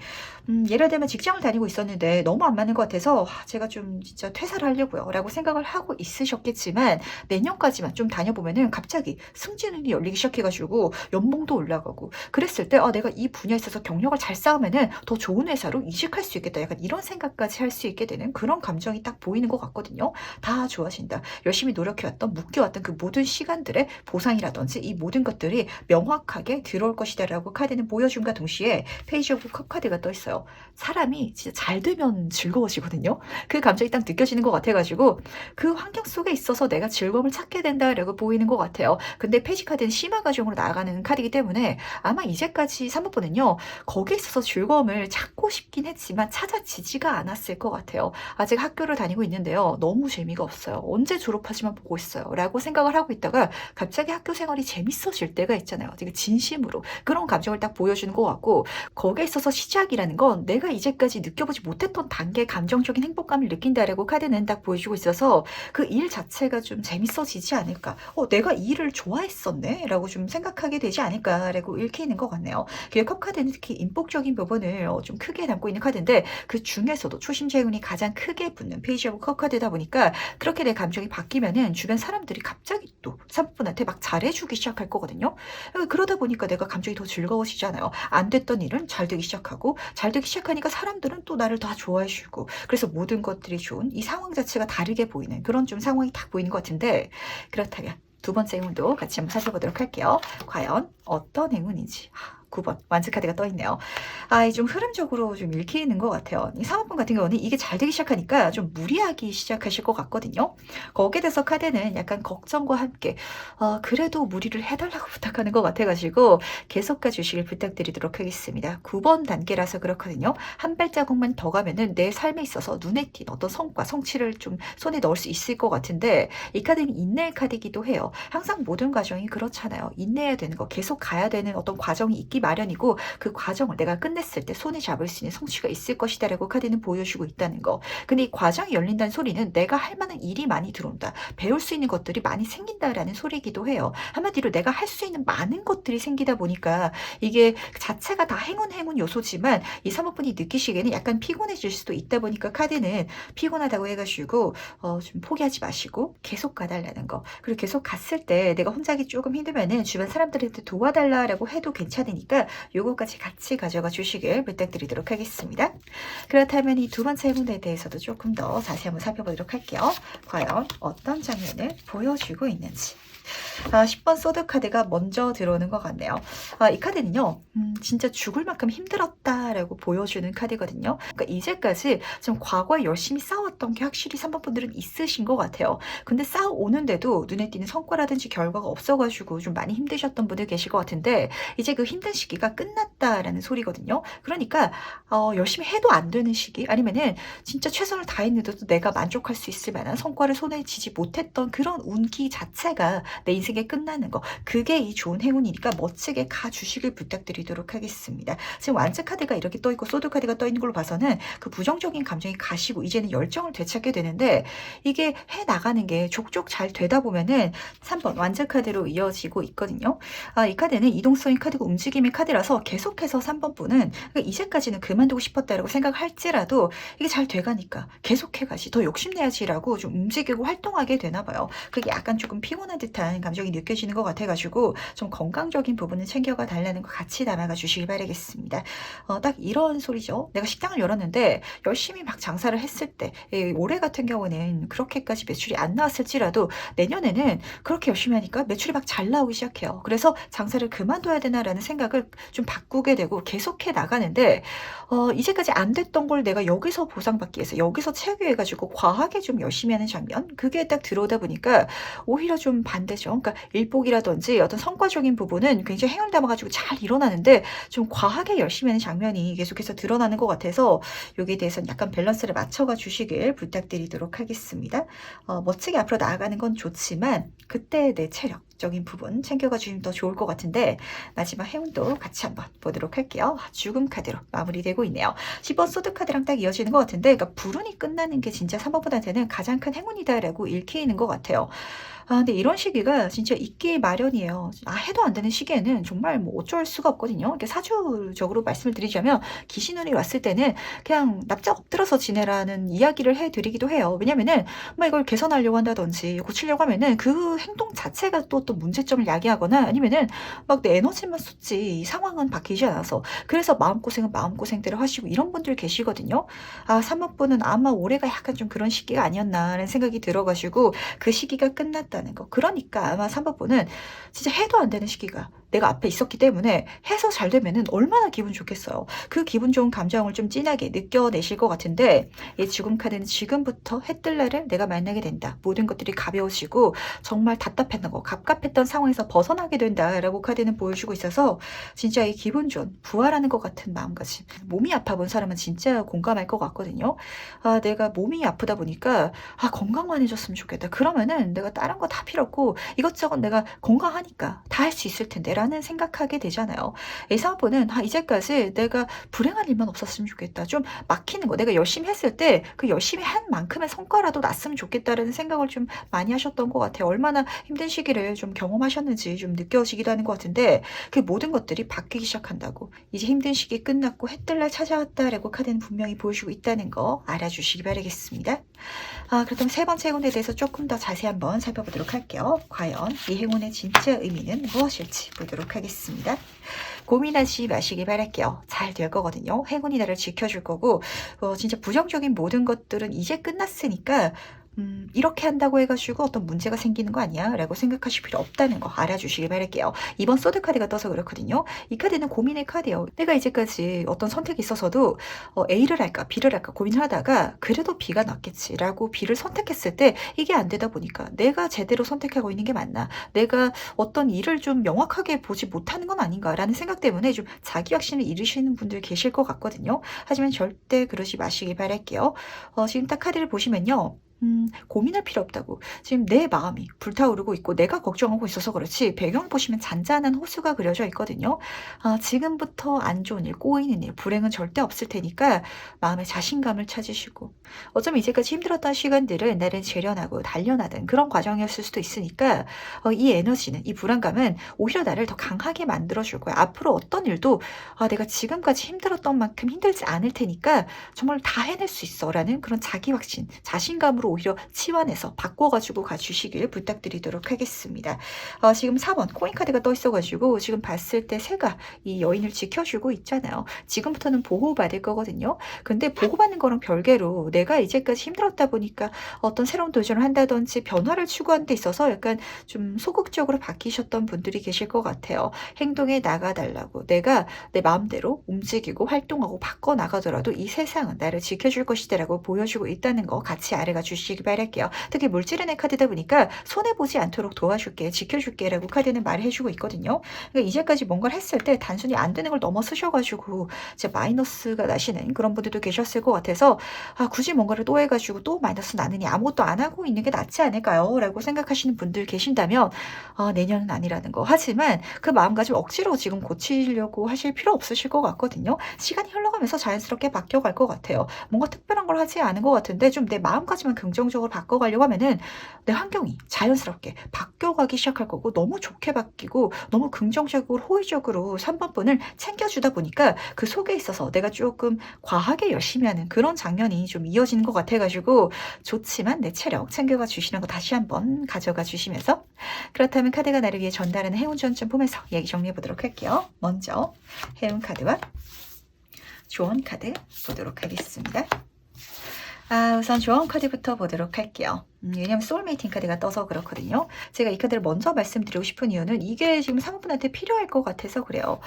A: 예를 들면 직장을 다니고 있었는데 너무 안 맞는 것 같아서 제가 좀 진짜 퇴사를 하려고요 라고 생각을 하고 있으셨겠지만 내년까지만 좀 다녀보면은 갑자기 승진운이 열리기 시작해가지고 연봉도 올라가고 그랬을 때 내가 이 분야에 있어서 경력을 잘 쌓으면은 더 좋은 회사로 이직할 수 있겠다 약간 이런 생각까지 할 수 있게 되는 그런 감정이 딱 보이는 것 같거든요. 다 좋아진다. 열심히 노력해왔던 묶여왔던 그 모든 시간들의 보상이라든지 이 모든 것들이 명확하게 들어올 것이다 라고 카드는 보여줌과 동시에 페이지 오브 컵 카드가 떠 있어요. 사람이 진짜 잘 되면 즐거워지거든요. 그 감정이 딱 느껴지는 것 같아가지고 그 환경 속에 있어서 내가 즐거움을 찾게 된다라고 보이는 것 같아요. 근데 페이지 카드는 심화 과정으로 나아가는 카드이기 때문에 아마 이제까지 3번분은요. 거기에 있어서 즐거움을 찾고 싶긴 했지만 찾아지지가 않았을 것 같아요. 아직 학교를 다니고 있는데요. 너무 재미가 없어요. 언제 졸업하지만 보고 있어요. 라고 생각을 하고 있다가 갑자기 학교 생활이 재밌어질 때가 있잖아요. 되게 진심으로 그런 감정을 딱 보여주는 것 같고 거기에 있어서 시작이라는 건 내가 이제까지 느껴보지 못했던 단계의 감정적인 행복감을 느낀다라고 카드는 딱 보여주고 있어서 그 일 자체가 좀 재밌어지지 않을까. 내가 이 일을 좋아했었네 라고 좀 생각하게 되지 않을까라고 읽히는 것 같네요. 컵 카드는 특히 인복적인 부분을 좀 크게 담고 있는 카드인데 그 중에서도 초심자 행운이 가장 크게 붙는 페이지 오브 컵 카드다 보니까 그렇게 내 감정이 바뀌면은 주변 사람들이 갑자기 또 3분한테 막 잘해주기 시작할 거거든요. 그러다 보니까 내가 감정이 더 즐거워지잖아요. 안 됐던 일은 잘 되기 시작하고 잘 되기 시작하니까 사람들은 또 나를 다 좋아해주고 그래서 모든 것들이 좋은 이 상황 자체가 다르게 보이는 그런 좀 상황이 딱 보이는 것 같은데 그렇다면 두 번째 행운도 같이 한번 살펴보도록 할게요. 과연 어떤 행운인지. 9번 완즈 카드가 떠 있네요. 좀 흐름적으로 좀 읽히는 것 같아요. 이 3번 같은 경우는 이게 잘 되기 시작하니까 좀 무리하기 시작하실 것 같거든요. 거기에 대해서 카드는 약간 걱정과 함께 그래도 무리를 해달라고 부탁하는 것 같아가지고 계속 가주시길 부탁드리도록 하겠습니다. 9번 단계라서 그렇거든요. 한 발자국만 더 가면은 내 삶에 있어서 눈에 띈 어떤 성과, 성취를 좀 손에 넣을 수 있을 것 같은데 이 카드는 인내 카드이기도 해요. 항상 모든 과정이 그렇잖아요. 인내해야 되는 거, 계속 가야 되는 어떤 과정이 있기 마련이고 그 과정을 내가 끝냈을 때 손에 잡을 수 있는 성취가 있을 것이다 라고 카드는 보여주고 있다는 거. 근데 이 과정이 열린다는 소리는 내가 할 만한 일이 많이 들어온다. 배울 수 있는 것들이 많이 생긴다라는 소리이기도 해요. 한마디로 내가 할 수 있는 많은 것들이 생기다 보니까 이게 자체가 다 행운 요소지만 이 사모분이 느끼시기에는 약간 피곤해질 수도 있다 보니까 카드는 피곤하다고 해가지고 좀 포기하지 마시고 계속 가달라는 거. 그리고 계속 갔을 때 내가 혼자 하기 조금 힘들면은 주변 사람들한테 도와달라고 해도 괜찮으니까 요거까지 같이 가져가 주시길 부탁드리도록 하겠습니다. 그렇다면 이 두 번째 행운에 대해서도 조금 더 자세히 한번 살펴보도록 할게요. 과연 어떤 장면을 보여주고 있는지. 10번 소드 카드가 먼저 들어오는 것 같네요. 이 카드는요, 진짜 죽을 만큼 힘들었다라고 보여주는 카드거든요. 그러니까 이제까지 좀 과거에 열심히 싸웠던 게 확실히 3번 분들은 있으신 것 같아요. 근데 싸워오는데도 눈에 띄는 성과라든지 결과가 없어가지고 좀 많이 힘드셨던 분들 계실 것 같은데 이제 그 힘든 시기가 끝났다라는 소리거든요. 그러니까 열심히 해도 안 되는 시기 아니면은 진짜 최선을 다했는데도 내가 만족할 수 있을 만한 성과를 손에 쥐지 못했던 그런 운기 자체가 내 인생에 끝나는 거 그게 이 좋은 행운이니까 멋지게 가주시길 부탁드리도록 하겠습니다. 지금 완즈 카드가 이렇게 떠있고 소드 카드가 떠있는 걸로 봐서는 그 부정적인 감정이 가시고 이제는 열정을 되찾게 되는데 이게 해나가는 게 족족 잘 되다 보면은 3번 완즈 카드로 이어지고 있거든요. 이 카드는 이동성의 카드고 움직임의 카드라서 계속해서 3번 분은 이제까지는 그만두고 싶었다라고 생각할지라도 이게 잘 돼가니까 계속해가지 더 욕심내야지라고 좀 움직이고 활동하게 되나 봐요. 그게 약간 조금 피곤한 듯한 감정이 느껴지는 것 같아가지고 좀 건강적인 부분을 챙겨가 달라는 거 같이 담아가 주시길 바라겠습니다. 딱 이런 소리죠. 내가 식당을 열었는데 열심히 막 장사를 했을 때 올해 같은 경우는 그렇게까지 매출이 안 나왔을지라도 내년에는 그렇게 열심히 하니까 매출이 막 잘 나오기 시작해요. 그래서 장사를 그만둬야 되나라는 생각을 좀 바꾸게 되고 계속해 나가는데 이제까지 안 됐던 걸 내가 여기서 보상받기 위해서 여기서 채우기 위해 가지고 과하게 좀 열심히 하는 장면 그게 딱 들어오다 보니까 오히려 좀 반대죠. 그러니까 일복이라든지 어떤 성과적인 부분은 굉장히 행운 담아가지고 잘 일어나는데 좀 과하게 열심히 하는 장면이 계속해서 드러나는 것 같아서 여기에 대해서는 약간 밸런스를 맞춰가 주시길 부탁드리도록 하겠습니다. 멋지게 앞으로 나아가는 건 좋지만 그때 내 체력 적인 부분 챙겨가 주시면 더 좋을 것 같은데 마지막 행운도 같이 한번 보도록 할게요. 죽음 카드로 마무리되고 있네요. 10번 소드 카드랑 딱 이어지는 것 같은데 그러니까 불운이 끝나는 게 진짜 3번보다는 가장 큰 행운이다라고 읽히는 것 같아요. 근데 이런 시기가 진짜 있기 마련이에요. 해도 안 되는 시기에는 정말 뭐 어쩔 수가 없거든요. 이렇게 사주적으로 말씀을 드리자면 귀신운이 왔을 때는 그냥 납작 엎드려서 지내라는 이야기를 해드리기도 해요. 왜냐면은 뭐 이걸 개선하려고 한다든지 고치려고 하면은 그 행동 자체가 또 문제점을 야기하거나 아니면은 막 내 에너지만 쏟지 이 상황은 바뀌지 않아서 그래서 마음고생은 마음고생대로 하시고 이런 분들 계시거든요. 3번 분은 아마 올해가 약간 좀 그런 시기가 아니었나라는 생각이 들어가지고 그 시기가 끝났다는 거. 그러니까 아마 3번 분은 진짜 해도 안 되는 시기가 내가 앞에 있었기 때문에 해서 잘 되면은 얼마나 기분 좋겠어요. 그 기분 좋은 감정을 좀 진하게 느껴내실 것 같은데 이 죽음 카드는 지금부터 해뜰 날을 내가 만나게 된다. 모든 것들이 가벼워지고 정말 답답했던 거, 갑갑했던 상황에서 벗어나게 된다라고 카드는 보여주고 있어서 진짜 이 기분 좋은 부활하는 것 같은 마음가짐. 몸이 아파 본 사람은 진짜 공감할 것 같거든요. 내가 몸이 아프다 보니까 건강만 해줬으면 좋겠다. 그러면은 내가 다른 거 다 필요 없고 이것저것 내가 건강하니까 다 할 수 있을 텐데 라는 생각하게 되잖아요. A사업부는 이제까지 내가 불행한 일만 없었으면 좋겠다. 좀 막히는 거 내가 열심히 했을 때 그 열심히 한 만큼의 성과라도 났으면 좋겠다라는 생각을 좀 많이 하셨던 것 같아요. 얼마나 힘든 시기를 좀 경험하셨는지 좀 느껴지기도 하는 것 같은데 그 모든 것들이 바뀌기 시작한다고. 이제 힘든 시기 끝났고 해뜰날 찾아왔다라고 카드는 분명히 보여주고 있다는 거 알아주시기 바라겠습니다. 그렇다면 세 번째 행운에 대해서 조금 더 자세히 한번 살펴보도록 할게요. 과연 이 행운의 진짜 의미는 무엇일지 보도록 하겠습니다. 고민하지 마시기 바랄게요. 잘 될 거거든요. 행운이 나를 지켜줄 거고 진짜 부정적인 모든 것들은 이제 끝났으니까 이렇게 한다고 해가지고 어떤 문제가 생기는 거 아니야? 라고 생각하실 필요 없다는 거 알아주시길 바랄게요. 이번 소드 카드가 떠서 그렇거든요. 이 카드는 고민의 카드예요. 내가 이제까지 어떤 선택이 있어서도 A를 할까 B를 할까 고민을 하다가 그래도 B가 낫겠지 라고 B를 선택했을 때 이게 안 되다 보니까 내가 제대로 선택하고 있는 게 맞나? 내가 어떤 일을 좀 명확하게 보지 못하는 건 아닌가? 라는 생각 때문에 좀 자기 확신을 잃으시는 분들 계실 것 같거든요. 하지만 절대 그러지 마시기 바랄게요. 지금 딱 카드를 보시면요. 고민할 필요 없다고. 지금 내 마음이 불타오르고 있고 내가 걱정하고 있어서 그렇지 배경 보시면 잔잔한 호수가 그려져 있거든요. 지금부터 안 좋은 일, 꼬이는 일, 불행은 절대 없을 테니까 마음의 자신감을 찾으시고 어쩌면 이제까지 힘들었던 시간들은 나를 재련하고 단련하던 그런 과정이었을 수도 있으니까 이 에너지는 이 불안감은 오히려 나를 더 강하게 만들어줄 거야. 앞으로 어떤 일도 내가 지금까지 힘들었던 만큼 힘들지 않을 테니까 정말 다 해낼 수 있어 라는 그런 자기 확신, 자신감으로 오히려 치환해서 바꿔가지고 가주시길 부탁드리도록 하겠습니다. 지금 4번 코인카드가 떠 있어가지고 지금 봤을 때 새가 이 여인을 지켜주고 있잖아요. 지금부터는 보호받을 거거든요. 근데 보호받는 거랑 별개로 내가 이제까지 힘들었다 보니까 어떤 새로운 도전을 한다든지 변화를 추구하는 데 있어서 약간 좀 소극적으로 바뀌셨던 분들이 계실 것 같아요. 행동에 나가달라고 내가 내 마음대로 움직이고 활동하고 바꿔나가더라도 이 세상은 나를 지켜줄 것이다 라고 보여주고 있다는 거 같이 알아가 주시기 바랄게요. 특히 물질은의 카드다 보니까 손해보지 않도록 도와줄게, 지켜줄게 라고 카드는 말을 해주고 있거든요. 그러니까 이제까지 뭔가를 했을 때 단순히 안 되는 걸 넘어서셔가지고 이제 마이너스가 나시는 그런 분들도 계셨을 것 같아서 굳이 뭔가를 또 해가지고 또 마이너스 나느니 아무것도 안 하고 있는 게 낫지 않을까요? 라고 생각하시는 분들 계신다면 내년은 아니라는 거. 하지만 그 마음가짐 억지로 지금 고치려고 하실 필요 없으실 것 같거든요. 시간이 흘러가면서 자연스럽게 바뀌어갈 것 같아요. 뭔가 특별한 걸 하지 않은 것 같은데 좀 내 마음가짐을 긍정적으로 바꿔가려고 하면은 내 환경이 자연스럽게 바뀌어가기 시작할 거고 너무 좋게 바뀌고 너무 긍정적으로 호의적으로 3번 분을 챙겨주다 보니까 그 속에 있어서 내가 조금 과하게 열심히 하는 그런 장면이 좀 이어지는 것 같아가지고 좋지만 내 체력 챙겨가 주시는 거 다시 한번 가져가 주시면서 그렇다면 카드가 나를 위해 전달하는 행운 전점 보면서 얘기 정리해 보도록 할게요. 먼저 행운 카드와 조언 카드 보도록 하겠습니다. 우선 조언 카드부터 보도록 할게요. 왜냐면 소울메이팅 카드가 떠서 그렇거든요. 제가 이 카드를 먼저 말씀드리고 싶은 이유는 이게 지금 사모분한테 필요할 것 같아서 그래요.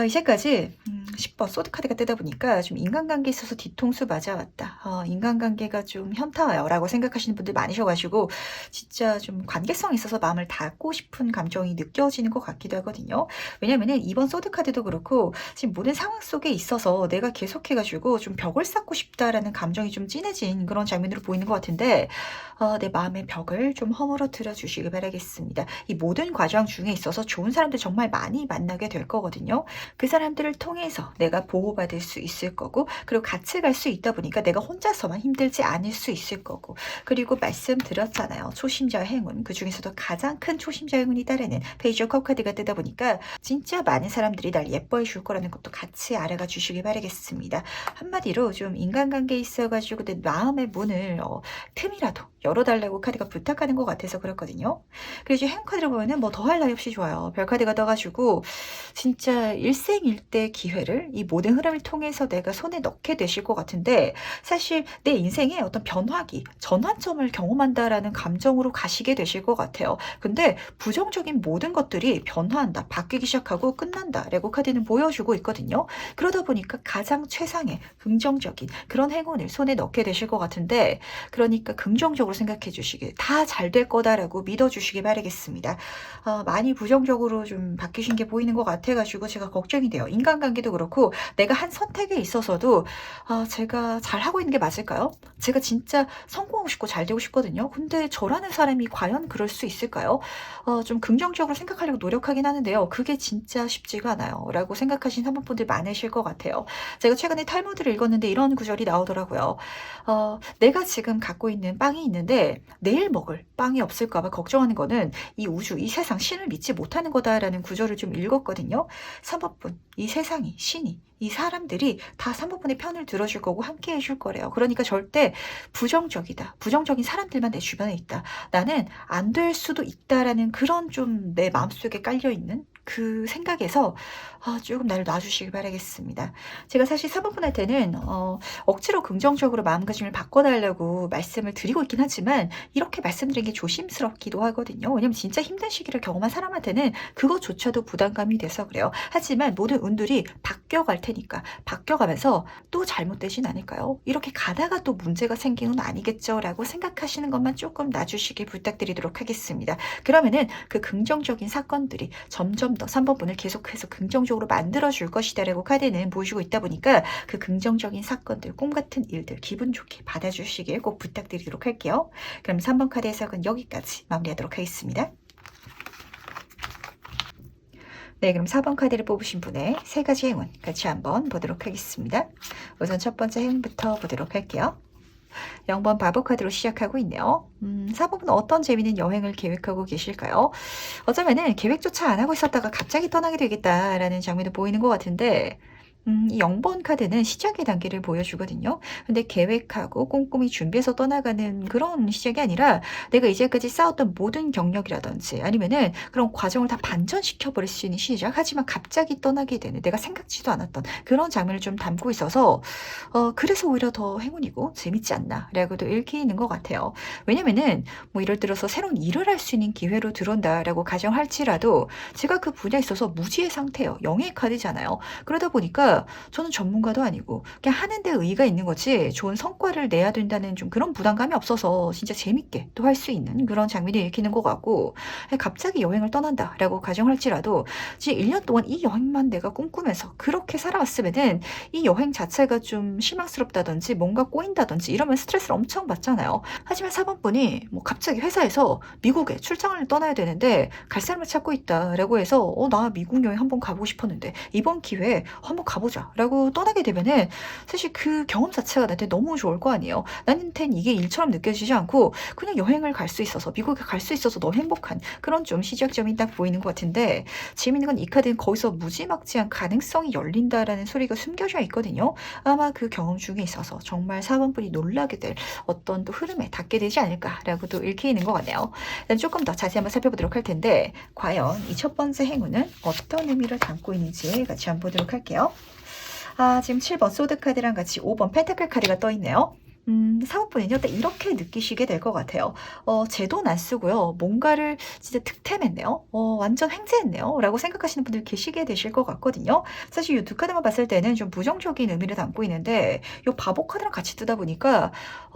A: 이제까지 10번 소드 카드가 뜨다 보니까 좀 인간관계에 있어서 뒤통수 맞아왔다. 인간관계가 좀 현타와요 라고 생각하시는 분들 많으셔가지고 진짜 좀 관계성에 있어서 마음을 닫고 싶은 감정이 느껴지는 것 같기도 하거든요. 왜냐면은 이번 소드 카드도 그렇고 지금 모든 상황 속에 있어서 내가 계속해가지고 좀 벽을 쌓고 싶다라는 감정이 좀 진해진 그런 장면으로 보이는 것 같은데 내 마음의 벽을 좀 허물어뜨려 주시길 바라겠습니다. 이 모든 과정 중에 있어서 좋은 사람들 정말 많이 만나게 될 거거든요. 그 사람들을 통해서 내가 보호받을 수 있을 거고, 그리고 같이 갈 수 있다 보니까 내가 혼자서만 힘들지 않을 수 있을 거고, 그리고 말씀드렸잖아요. 초심자 행운, 그 중에서도 가장 큰 초심자 행운이 따르는 페이지 오브 컵 카드가 뜨다 보니까 진짜 많은 사람들이 날 예뻐해 줄 거라는 것도 같이 알아가 주시길 바라겠습니다. 한마디로 좀 인간관계에 있어가지고 내 마음의 문을 틈이라도 열어달라고 카드가 부탁하는 것 같아서 그렇거든요. 그래서 행운 카드를 보면은 뭐 더할 나위 없이 좋아요. 별 카드가 떠가지고 진짜 일생일대 기회를 이 모든 흐름을 통해서 내가 손에 넣게 되실 것 같은데, 사실 내 인생에 어떤 변화기, 전환점을 경험한다라는 감정으로 가시게 되실 것 같아요. 근데 부정적인 모든 것들이 변화한다, 바뀌기 시작하고 끝난다 라고 카드는 보여주고 있거든요. 그러다 보니까 가장 최상의 긍정적인 그런 행운을 손에 넣게 되실 것 같은데, 그러니까 긍정적으로 생각해 주시길, 다 잘 될 거다라고 믿어 주시길 바라겠습니다. 많이 부정적으로 좀 바뀌신 게 보이는 것 같아가지고 제가 걱정이 돼요. 인간관계도 그렇고 내가 한 선택에 있어서도 제가 잘하고 있는 게 맞을까요? 제가 진짜 성공하고 싶고 잘 되고 싶거든요. 근데 저라는 사람이 과연 그럴 수 있을까요? 좀 긍정적으로 생각하려고 노력하긴 하는데요. 그게 진짜 쉽지가 않아요. 라고 생각하신 사모분들 많으실 것 같아요. 제가 최근에 탈무드를 읽었는데 이런 구절이 나오더라고요. 내가 지금 갖고 있는 빵이 있는데 내일 먹을 빵이 없을까 봐 걱정하는 거는 이 우주, 이 세상, 신을 믿지 못하는 거다라는 구절을 좀 읽었거든요. 사모분, 이 세상이, 신이, 이 사람들이 다 사모분의 편을 들어줄 거고 함께 해줄 거래요. 그러니까 절대 부정적이다, 부정적인 사람들만 내 주변에 있다, 나는 안 될 수도 있다라는 그런 좀 내 마음속에 깔려있는 그 생각에서 조금 나를 놔주시길 바라겠습니다. 제가 사실 사모분한테는 억지로 긍정적으로 마음가짐을 바꿔달라고 말씀을 드리고 있긴 하지만 이렇게 말씀드리는 게 조심스럽기도 하거든요. 왜냐면 진짜 힘든 시기를 경험한 사람한테는 그것조차도 부담감이 돼서 그래요. 하지만 모든 운들이 바뀌어갈 테니까 바뀌어가면서 또 잘못되진 않을까요? 이렇게 가다가 또 문제가 생기는 건 아니겠죠? 라고 생각하시는 것만 조금 놔주시길 부탁드리도록 하겠습니다. 그러면은 그 긍정적인 사건들이 점점 더 3번분을 계속해서 긍정적으로 만들어줄 것이다 라고 카드는 보여주고 있다 보니까 그 긍정적인 사건들, 꿈 같은 일들 기분 좋게 받아주시길 꼭 부탁드리도록 할게요. 그럼 3번 카드 해석은 여기까지 마무리하도록 하겠습니다. 네, 그럼 4번 카드를 뽑으신 분의 세 가지 행운 같이 한번 보도록 하겠습니다. 우선 첫 번째 행운부터 보도록 할게요. 0번 바보 카드로 시작하고 있네요. 4번은 어떤 재미있는 여행을 계획하고 계실까요? 어쩌면은 계획조차 안 하고 있었다가 갑자기 떠나게 되겠다라는 장면도 보이는 것 같은데, 이 0번 카드는 시작의 단계를 보여주거든요. 근데 계획하고 꼼꼼히 준비해서 떠나가는 그런 시작이 아니라 내가 이제까지 쌓았던 모든 경력이라든지 아니면은 그런 과정을 다 반전시켜 버릴 수 있는 시작. 하지만 갑자기 떠나게 되는 내가 생각지도 않았던 그런 장면을 좀 담고 있어서 그래서 오히려 더 행운이고 재밌지 않나라고도 읽히는 것 같아요. 왜냐면은 뭐 예를 들어서 새로운 일을 할 수 있는 기회로 들어온다라고 가정할지라도 제가 그 분야에 있어서 무지의 상태예요. 영의 카드잖아요. 그러다 보니까 저는 전문가도 아니고 그냥 하는 데 의의가 있는 거지 좋은 성과를 내야 된다는 좀 그런 부담감이 없어서 진짜 재밌게 또 할 수 있는 그런 장면이 읽히는 것 같고, 갑자기 여행을 떠난다라고 가정할지라도 지금 1년 동안 이 여행만 내가 꿈꾸면서 그렇게 살아왔으면은 이 여행 자체가 좀 실망스럽다든지 뭔가 꼬인다든지 이러면 스트레스를 엄청 받잖아요. 하지만 4번분이 뭐 갑자기 회사에서 미국에 출장을 떠나야 되는데 갈 사람을 찾고 있다라고 해서 나 미국 여행 한번 가보고 싶었는데 이번 기회에 한번 가보자 라고 떠나게 되면은 사실 그 경험 자체가 나한테 너무 좋을 거 아니에요. 나한텐 이게 일처럼 느껴지지 않고 그냥 여행을 갈 수 있어서, 미국에 갈 수 있어서 너무 행복한 그런 좀 시작점이 딱 보이는 것 같은데, 재밌는 건 이 카드는 거기서 무지막지한 가능성이 열린다라는 소리가 숨겨져 있거든요. 아마 그 경험 중에 있어서 정말 4번분이 놀라게 될 어떤 또 흐름에 닿게 되지 않을까라고도 읽히는 것 같네요. 조금 더 자세히 한번 살펴보도록 할 텐데, 과연 이 첫 번째 행운은 어떤 의미를 담고 있는지 같이 한번 보도록 할게요. 지금 7번 소드 카드랑 같이 5번 펜타클 카드가 떠 있네요. 사모분은요, 딱 이렇게 느끼시게 될 것 같아요. 제 돈 안 쓰고요. 뭔가를 진짜 득템했네요. 완전 횡재했네요. 라고 생각하시는 분들 계시게 되실 것 같거든요. 사실 이 두 카드만 봤을 때는 좀 부정적인 의미를 담고 있는데, 이 바보 카드랑 같이 뜨다 보니까,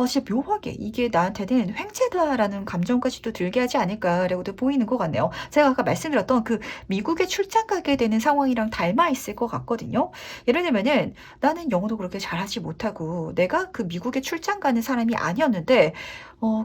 A: 진짜 묘하게 이게 나한테는 횡재다라는 감정까지도 들게 하지 않을까라고도 보이는 것 같네요. 제가 아까 말씀드렸던 그 미국에 출장 가게 되는 상황이랑 닮아 있을 것 같거든요. 예를 들면은 나는 영어도 그렇게 잘하지 못하고 내가 그 미국에 출장 가는 사람이 아니었는데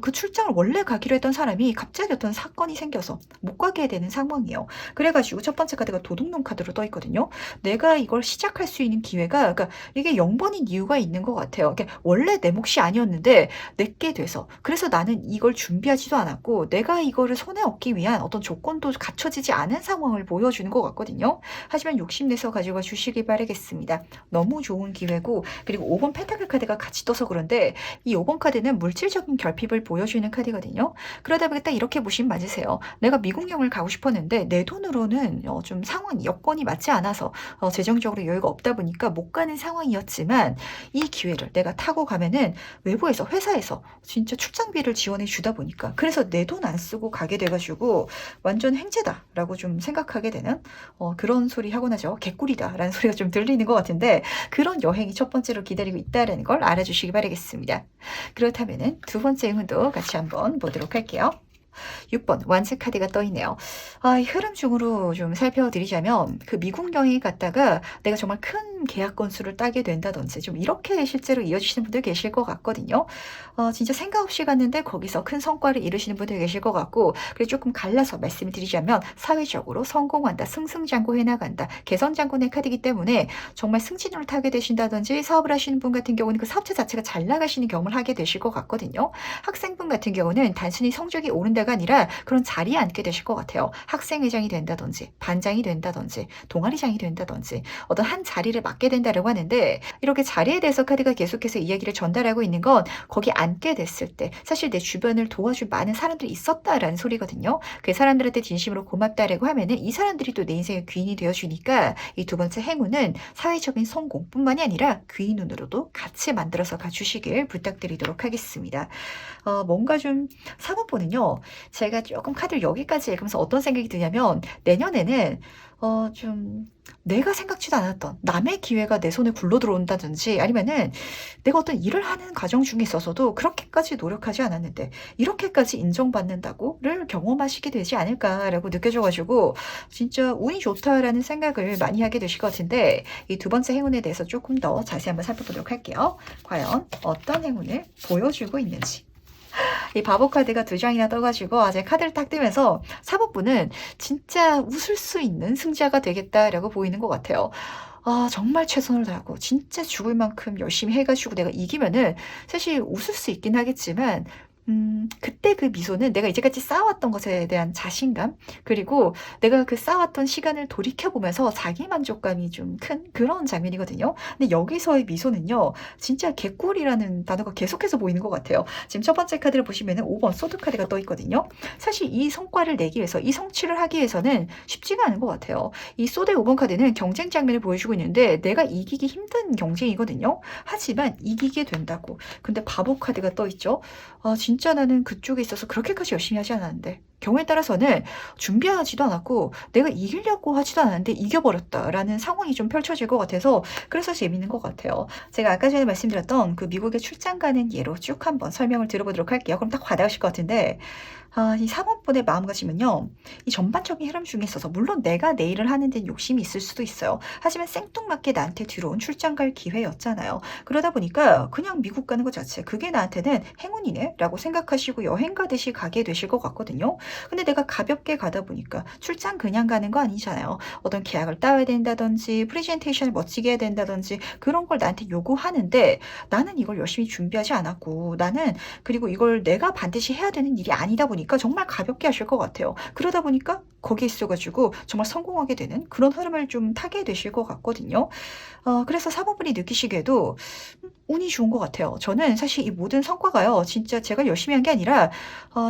A: 그 출장을 원래 가기로 했던 사람이 갑자기 어떤 사건이 생겨서 못 가게 되는 상황이에요. 그래 가지고 첫 번째 카드가 도둑놈 카드로 떠 있거든요. 내가 이걸 시작할 수 있는 기회가, 그러니까 이게 0번인 이유가 있는 것 같아요. 이게 원래 내 몫이 아니었는데 내게 돼서, 그래서 나는 이걸 준비하지도 않았고 내가 이거를 손에 얻기 위한 어떤 조건도 갖춰지지 않은 상황을 보여주는 것 같거든요. 하지만 욕심내서 가져가 주시기 바라겠습니다. 너무 좋은 기회고, 그리고 5번 펜타클 카드가 같이 떠서 그런데 이 5번 카드는 물질적인 결핍을 보여주는 카드거든요. 그러다 보니 딱 이렇게 보시면 맞으세요. 내가 미국 여행을 가고 싶었는데 내 돈으로는 좀 상황이, 여건이 맞지 않아서 재정적으로 여유가 없다 보니까 못 가는 상황이었지만, 이 기회를 내가 타고 가면은 외부에서, 회사에서 진짜 출장비를 지원해 주다 보니까, 그래서 내 돈 안 쓰고 가게 돼가지고 완전 횡재다라고 좀 생각하게 되는 그런 소리 하고 나죠. 개꿀이다라는 소리가 좀 들리는 것 같은데, 그런 여행이 첫 번째로 기다리고 있다는 걸 알아주시기 바라겠습니다. 그렇다면은 두 번째 행운도 같이 한번 보도록 할게요. 6번 완즈 카드가 떠 있네요. 이 흐름 중으로 좀 살펴드리자면, 그 미국 여행 갔다가 내가 정말 큰 계약 건수를 따게 된다든지, 좀 이렇게 실제로 이어지시는 분들 계실 것 같거든요. 진짜 생각 없이 갔는데 거기서 큰 성과를 이루시는 분들 계실 것 같고, 그리고 조금 갈라서 말씀을 드리자면 사회적으로 성공한다, 승승장구해 나간다, 개선장군의 카드이기 때문에 정말 승진을 타게 되신다든지, 사업을 하시는 분 같은 경우는 그 사업체 자체가 잘 나가시는 경험을 하게 되실 것 같거든요. 학생분 같은 경우는 단순히 성적이 오른다가 아니라 그런 자리에 앉게 되실 것 같아요. 학생회장이 된다든지, 반장이 된다든지, 동아리장이 된다든지, 어떤 한 자리를 맡게 된다라고 하는데, 이렇게 자리에 대해서 카드가 계속해서 이야기를 전달하고 있는 건, 거기 앉게 됐을 때 사실 내 주변을 도와줄 많은 사람들이 있었다라는 소리거든요. 그 사람들한테 진심으로 고맙다라고 하면은 이 사람들이 또 내 인생의 귀인이 되어주니까, 이 두 번째 행운은 사회적인 성공뿐만이 아니라 귀인운으로도 같이 만들어서 가주시길 부탁드리도록 하겠습니다. 뭔가 좀 4번보는요, 제가 조금 카드를 여기까지 읽으면서 어떤 생각이 드냐면, 내년에는 좀 내가 생각지도 않았던 남의 기회가 내 손에 굴러 들어온다든지, 아니면은 내가 어떤 일을 하는 과정 중에 있어서도 그렇게까지 노력하지 않았는데 이렇게까지 인정받는다고를 경험하시게 되지 않을까라고 느껴져가지고, 진짜 운이 좋다라는 생각을 많이 하게 되실 것 같은데, 이 두 번째 행운에 대해서 조금 더 자세히 한번 살펴보도록 할게요. 과연 어떤 행운을 보여주고 있는지. 이 바보 카드가 두 장이나 떠가지고 제 카드를 딱 뜨면서 4번분은 진짜 웃을 수 있는 승자가 되겠다라고 보이는 것 같아요. 정말 최선을 다하고 진짜 죽을 만큼 열심히 해가지고 내가 이기면은 사실 웃을 수 있긴 하겠지만, 그때 그 미소는 내가 이제까지 쌓아왔던 것에 대한 자신감, 그리고 내가 그 쌓아왔던 시간을 돌이켜보면서 자기 만족감이 좀 큰 그런 장면이거든요. 근데 여기서의 미소는요, 진짜 개꿀이라는 단어가 계속해서 보이는 것 같아요. 지금 첫 번째 카드를 보시면은 5번 소드 카드가 떠 있거든요. 사실 이 성과를 내기 위해서, 이 성취를 하기 위해서는 쉽지가 않은 것 같아요. 이 소드의 5번 카드는 경쟁 장면을 보여주고 있는데 내가 이기기 힘든 경쟁이거든요. 하지만 이기게 된다고. 근데 바보 카드가 떠 있죠. 진짜 나는 그쪽에 있어서 그렇게까지 열심히 하지 않았는데, 경우에 따라서는 준비하지도 않았고 내가 이기려고 하지도 않았는데 이겨버렸다라는 상황이 좀 펼쳐질 것 같아서, 그래서 재밌는 것 같아요. 제가 아까 전에 말씀드렸던 그 미국에 출장 가는 예로 쭉 한번 설명을 들어보도록 할게요. 그럼 딱 와닿으실 것 같은데, 이 4번분의 마음가짐은요, 이 전반적인 흐름 중에 있어서 물론 내가 내 일을 하는 데는 욕심이 있을 수도 있어요. 하지만 생뚱맞게 나한테 들어온 출장 갈 기회였잖아요. 그러다 보니까 그냥 미국 가는 것 자체, 그게 나한테는 행운이네 라고 생각하시고 여행 가듯이 가게 되실 것 같거든요. 근데 내가 가볍게 가다 보니까, 출장 그냥 가는 거 아니잖아요. 어떤 계약을 따야 된다든지, 프레젠테이션을 멋지게 해야 된다든지, 그런 걸 나한테 요구하는데 나는 이걸 열심히 준비하지 않았고, 나는 그리고 이걸 내가 반드시 해야 되는 일이 아니다 보니까 정말 가볍게 하실 것 같아요. 그러다 보니까 거기에 있어가지고 정말 성공하게 되는 그런 흐름을 좀 타게 되실 것 같거든요. 그래서 4번분이 느끼시기에도 운이 좋은 것 같아요. 저는 사실 이 모든 성과가요, 진짜 제가 열심히 한 게 아니라,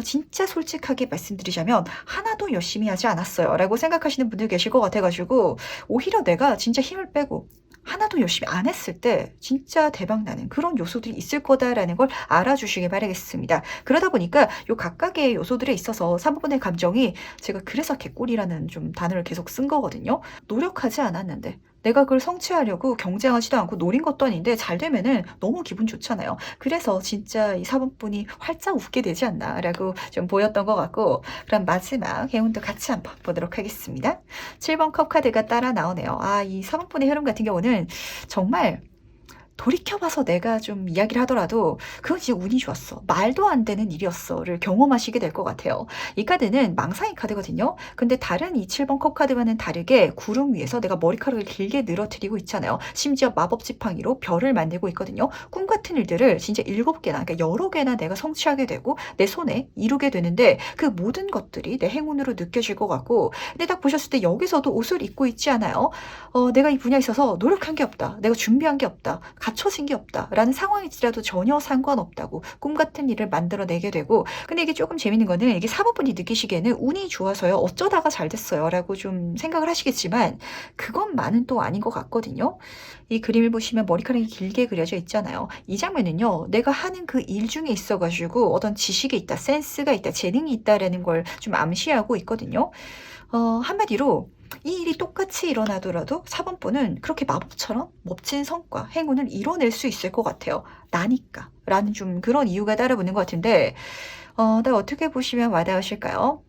A: 진짜 솔직하게 말씀드리자면 하나도 열심히 하지 않았어요 라고 생각하시는 분들 계실 것 같아가지고, 오히려 내가 진짜 힘을 빼고 하나도 열심히 안 했을 때 진짜 대박나는 그런 요소들이 있을 거다라는 걸 알아주시길 바라겠습니다. 그러다 보니까 요 각각의 요소들에 있어서 3번의 감정이, 제가 그래서 개꿀이라는 좀 단어를 계속 쓴 거거든요. 노력하지 않았는데 내가 그걸 성취하려고 경쟁하지도 않고 노린 것도 아닌데 잘 되면은 너무 기분 좋잖아요. 그래서 진짜 이 4번분이 활짝 웃게 되지 않나라고 좀 보였던 것 같고, 그럼 마지막 행운도 같이 한번 보도록 하겠습니다. 7번 컵 카드가 따라 나오네요. 이 4번분의 흐름 같은 경우는 정말 돌이켜봐서 내가 좀 이야기를 하더라도 그건 진짜 운이 좋았어. 말도 안 되는 일이었어를 경험하시게 될 것 같아요. 이 카드는 망상의 카드거든요. 근데 다른 이 7번 컵 카드와는 다르게 구름 위에서 내가 머리카락을 길게 늘어뜨리고 있잖아요. 심지어 마법 지팡이로 별을 만들고 있거든요. 꿈 같은 일들을 진짜 7개나, 그러니까 여러 개나 내가 성취하게 되고 내 손에 이루게 되는데 그 모든 것들이 내 행운으로 느껴질 것 같고, 근데 딱 보셨을 때 여기서도 옷을 입고 있지 않아요. 내가 이 분야에 있어서 노력한 게 없다. 내가 준비한 게 없다. 갖춰진 게 없다라는 상황일지라도 전혀 상관없다고 꿈 같은 일을 만들어내게 되고, 근데 이게 조금 재밌는 거는 이게 사모분이 느끼시기에는 운이 좋아서요. 어쩌다가 잘 됐어요. 라고 좀 생각을 하시겠지만 그것만은 또 아닌 것 같거든요. 이 그림을 보시면 머리카락이 길게 그려져 있잖아요. 이 장면은요. 내가 하는 그 일 중에 있어가지고 어떤 지식이 있다, 센스가 있다, 재능이 있다라는 걸 좀 암시하고 있거든요. 한마디로 이 일이 똑같이 일어나더라도 4번 분은 그렇게 마법처럼 멋진 성과, 행운을 이뤄낼 수 있을 것 같아요. 나니까. 라는 좀 그런 이유가 따라붙는 것 같은데, 나 어떻게 보시면 와닿으실까요?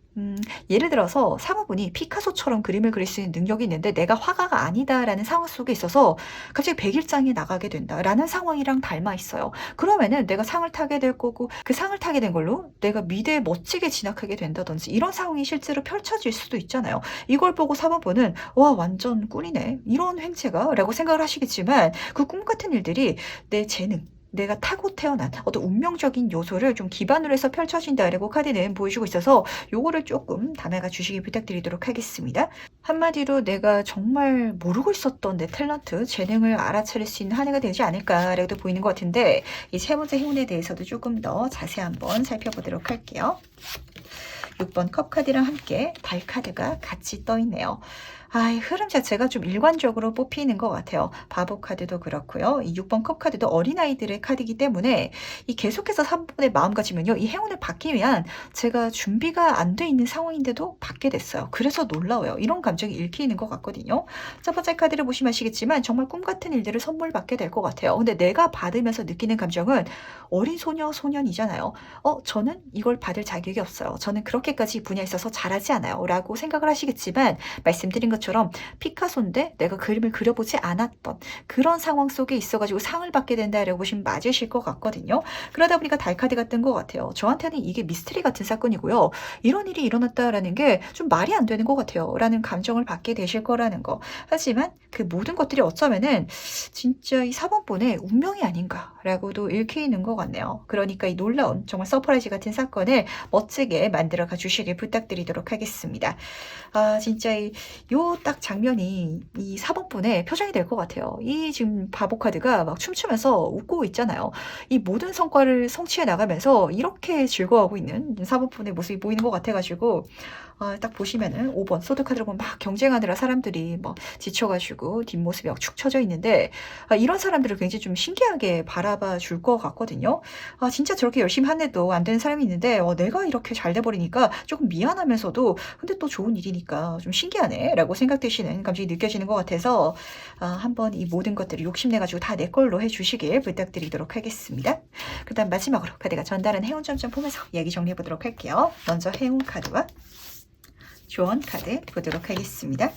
A: 예를 들어서 사모분이 피카소처럼 그림을 그릴 수 있는 능력이 있는데 내가 화가가 아니다라는 상황 속에 있어서 갑자기 백일장에 나가게 된다라는 상황이랑 닮아 있어요. 그러면은 내가 상을 타게 될 거고 그 상을 타게 된 걸로 내가 미대에 멋지게 진학하게 된다든지 이런 상황이 실제로 펼쳐질 수도 있잖아요. 이걸 보고 사모분은 와 완전 꿀이네 이런 횡재가 라고 생각을 하시겠지만 그 꿈 같은 일들이 내 재능, 내가 타고 태어난 어떤 운명적인 요소를 좀 기반으로 해서 펼쳐진다라고 카드는 보여주고 있어서 요거를 조금 담아가 주시기 부탁드리도록 하겠습니다. 한마디로 내가 정말 모르고 있었던 내 탤런트, 재능을 알아차릴 수 있는 한 해가 되지 않을까라고도 보이는 것 같은데, 이 세 번째 행운에 대해서도 조금 더 자세히 한번 살펴보도록 할게요. 6번 컵 카드랑 함께 달 카드가 같이 떠 있네요. 흐름 자체가 좀 일관적으로 뽑히는 것 같아요. 바보 카드도 그렇고요. 이 6번 컵 카드도 어린아이들의 카드이기 때문에 이 계속해서 3번의 마음가짐은요. 이 행운을 받기 위한 제가 준비가 안 돼 있는 상황인데도 받게 됐어요. 그래서 놀라워요. 이런 감정이 읽히는 것 같거든요. 첫 번째 카드를 보시면 아시겠지만 정말 꿈 같은 일들을 선물 받게 될 것 같아요. 근데 내가 받으면서 느끼는 감정은 어린 소녀, 소년이잖아요. 저는 이걸 받을 자격이 없어요. 저는 그렇게까지 이 분야에 있어서 잘하지 않아요. 라고 생각을 하시겠지만 말씀드린 것처럼 피카소인데 내가 그림을 그려보지 않았던 그런 상황 속에 있어가지고 상을 받게 된다라고 보시면 맞으실 것 같거든요. 그러다 보니까 달카드가 뜬 것 같아요. 저한테는 이게 미스터리 같은 사건이고요. 이런 일이 일어났다라는 게 좀 말이 안 되는 것 같아요. 라는 감정을 받게 되실 거라는 거. 하지만 그 모든 것들이 어쩌면은 진짜 이 4번분의 운명이 아닌가라고도 읽히는 것 같네요. 그러니까 이 놀라운 정말 서프라이즈 같은 사건을 멋지게 만들어 가 주시길 부탁드리도록 하겠습니다. 진짜 요 딱 장면이 이 4번분의 표정이 될 것 같아요. 이 지금 바보 카드가 막 춤추면서 웃고 있잖아요. 이 모든 성과를 성취해 나가면서 이렇게 즐거워하고 있는 4번분의 모습이 보이는 것 같아가지고 딱 보시면은 5번 소드 카드로 보면 막 경쟁하느라 사람들이 막 지쳐가지고 뒷모습이 막 축 처져 있는데 이런 사람들을 굉장히 좀 신기하게 바라봐 줄 것 같거든요. 진짜 저렇게 열심히 한데도 안 되는 사람이 있는데 내가 이렇게 잘 돼버리니까 조금 미안하면서도 근데 또 좋은 일이니까 좀 신기하네 라고 생각되시는 감정이 느껴지는 것 같아서 한번 이 모든 것들을 욕심내가지고 다 내 걸로 해주시길 부탁드리도록 하겠습니다. 그 다음 마지막으로 카드가 전달한 행운 점점 보면서 이야기 정리해 보도록 할게요. 먼저 행운 카드와 조언 카드 보도록 하겠습니다.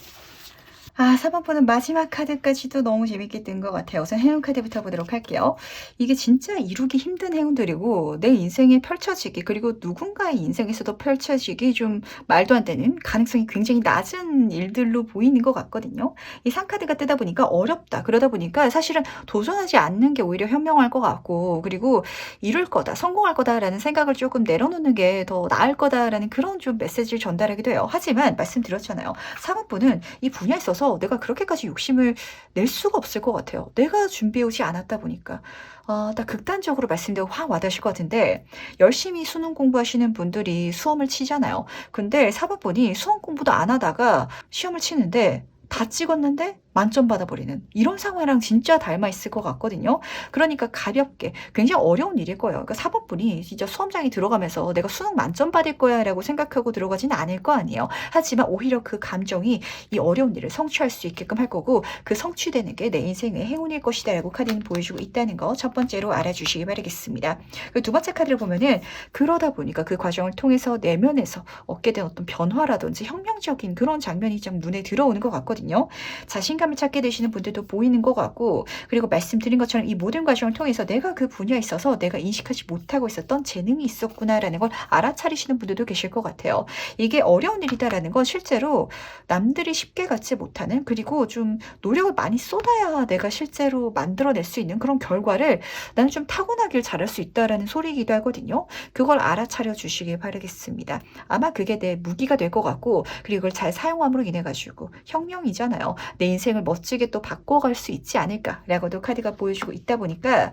A: 4번분은 마지막 카드까지도 너무 재밌게 뜬 것 같아요. 우선 행운 카드부터 보도록 할게요. 이게 진짜 이루기 힘든 행운들이고 내 인생에 펼쳐지기 그리고 누군가의 인생에서도 펼쳐지기 좀 말도 안 되는 가능성이 굉장히 낮은 일들로 보이는 것 같거든요. 이 상카드가 뜨다 보니까 어렵다. 그러다 보니까 사실은 도전하지 않는 게 오히려 현명할 것 같고 그리고 이룰 거다, 성공할 거다라는 생각을 조금 내려놓는 게 더 나을 거다라는 그런 좀 메시지를 전달하기도 해요. 하지만 말씀드렸잖아요. 4번분은 이 분야에 있어서 내가 그렇게까지 욕심을 낼 수가 없을 것 같아요. 내가 준비해오지 않았다 보니까. 딱 극단적으로 말씀드리고 확 와닿으실 것 같은데 열심히 수능 공부하시는 분들이 수험을 치잖아요. 근데 4번분이 수험 공부도 안 하다가 시험을 치는데 다 찍었는데 만점 받아버리는 이런 상황이랑 진짜 닮아 있을 것 같거든요. 그러니까 가볍게 굉장히 어려운 일일 거예요. 그러니까 4번분이 진짜 수험장에 들어가면서 내가 수능 만점 받을 거야 라고 생각하고 들어가지는 않을 거 아니에요. 하지만 오히려 그 감정이 이 어려운 일을 성취할 수 있게끔 할 거고 그 성취되는 게 내 인생의 행운일 것이다 라고 카드는 보여주고 있다는 거 첫 번째로 알아주시기 바라겠습니다. 그 두 번째 카드를 보면은 그러다 보니까 그 과정을 통해서 내면에서 얻게 된 어떤 변화라든지 혁명적인 그런 장면이 좀 눈에 들어오는 것 같거든요. 자신감 자신감을 찾게 되시는 분들도 보이는 것 같고, 그리고 말씀드린 것처럼 이 모든 과정을 통해서 내가 그 분야에 있어서 내가 인식하지 못하고 있었던 재능이 있었구나라는 걸 알아차리시는 분들도 계실 것 같아요. 이게 어려운 일이다라는 건 실제로 남들이 쉽게 갖지 못하는, 그리고 좀 노력을 많이 쏟아야 내가 실제로 만들어낼 수 있는 그런 결과를 나는 좀 타고나길 잘할 수 있다라는 소리이기도 하거든요. 그걸 알아차려 주시길 바라겠습니다. 아마 그게 내 무기가 될 것 같고, 그리고 이걸 잘 사용함으로 인해 가지고 혁명이잖아요. 내 인생을 멋지게 또 바꿔갈 수 있지 않을까라고도 카드가 보여주고 있다 보니까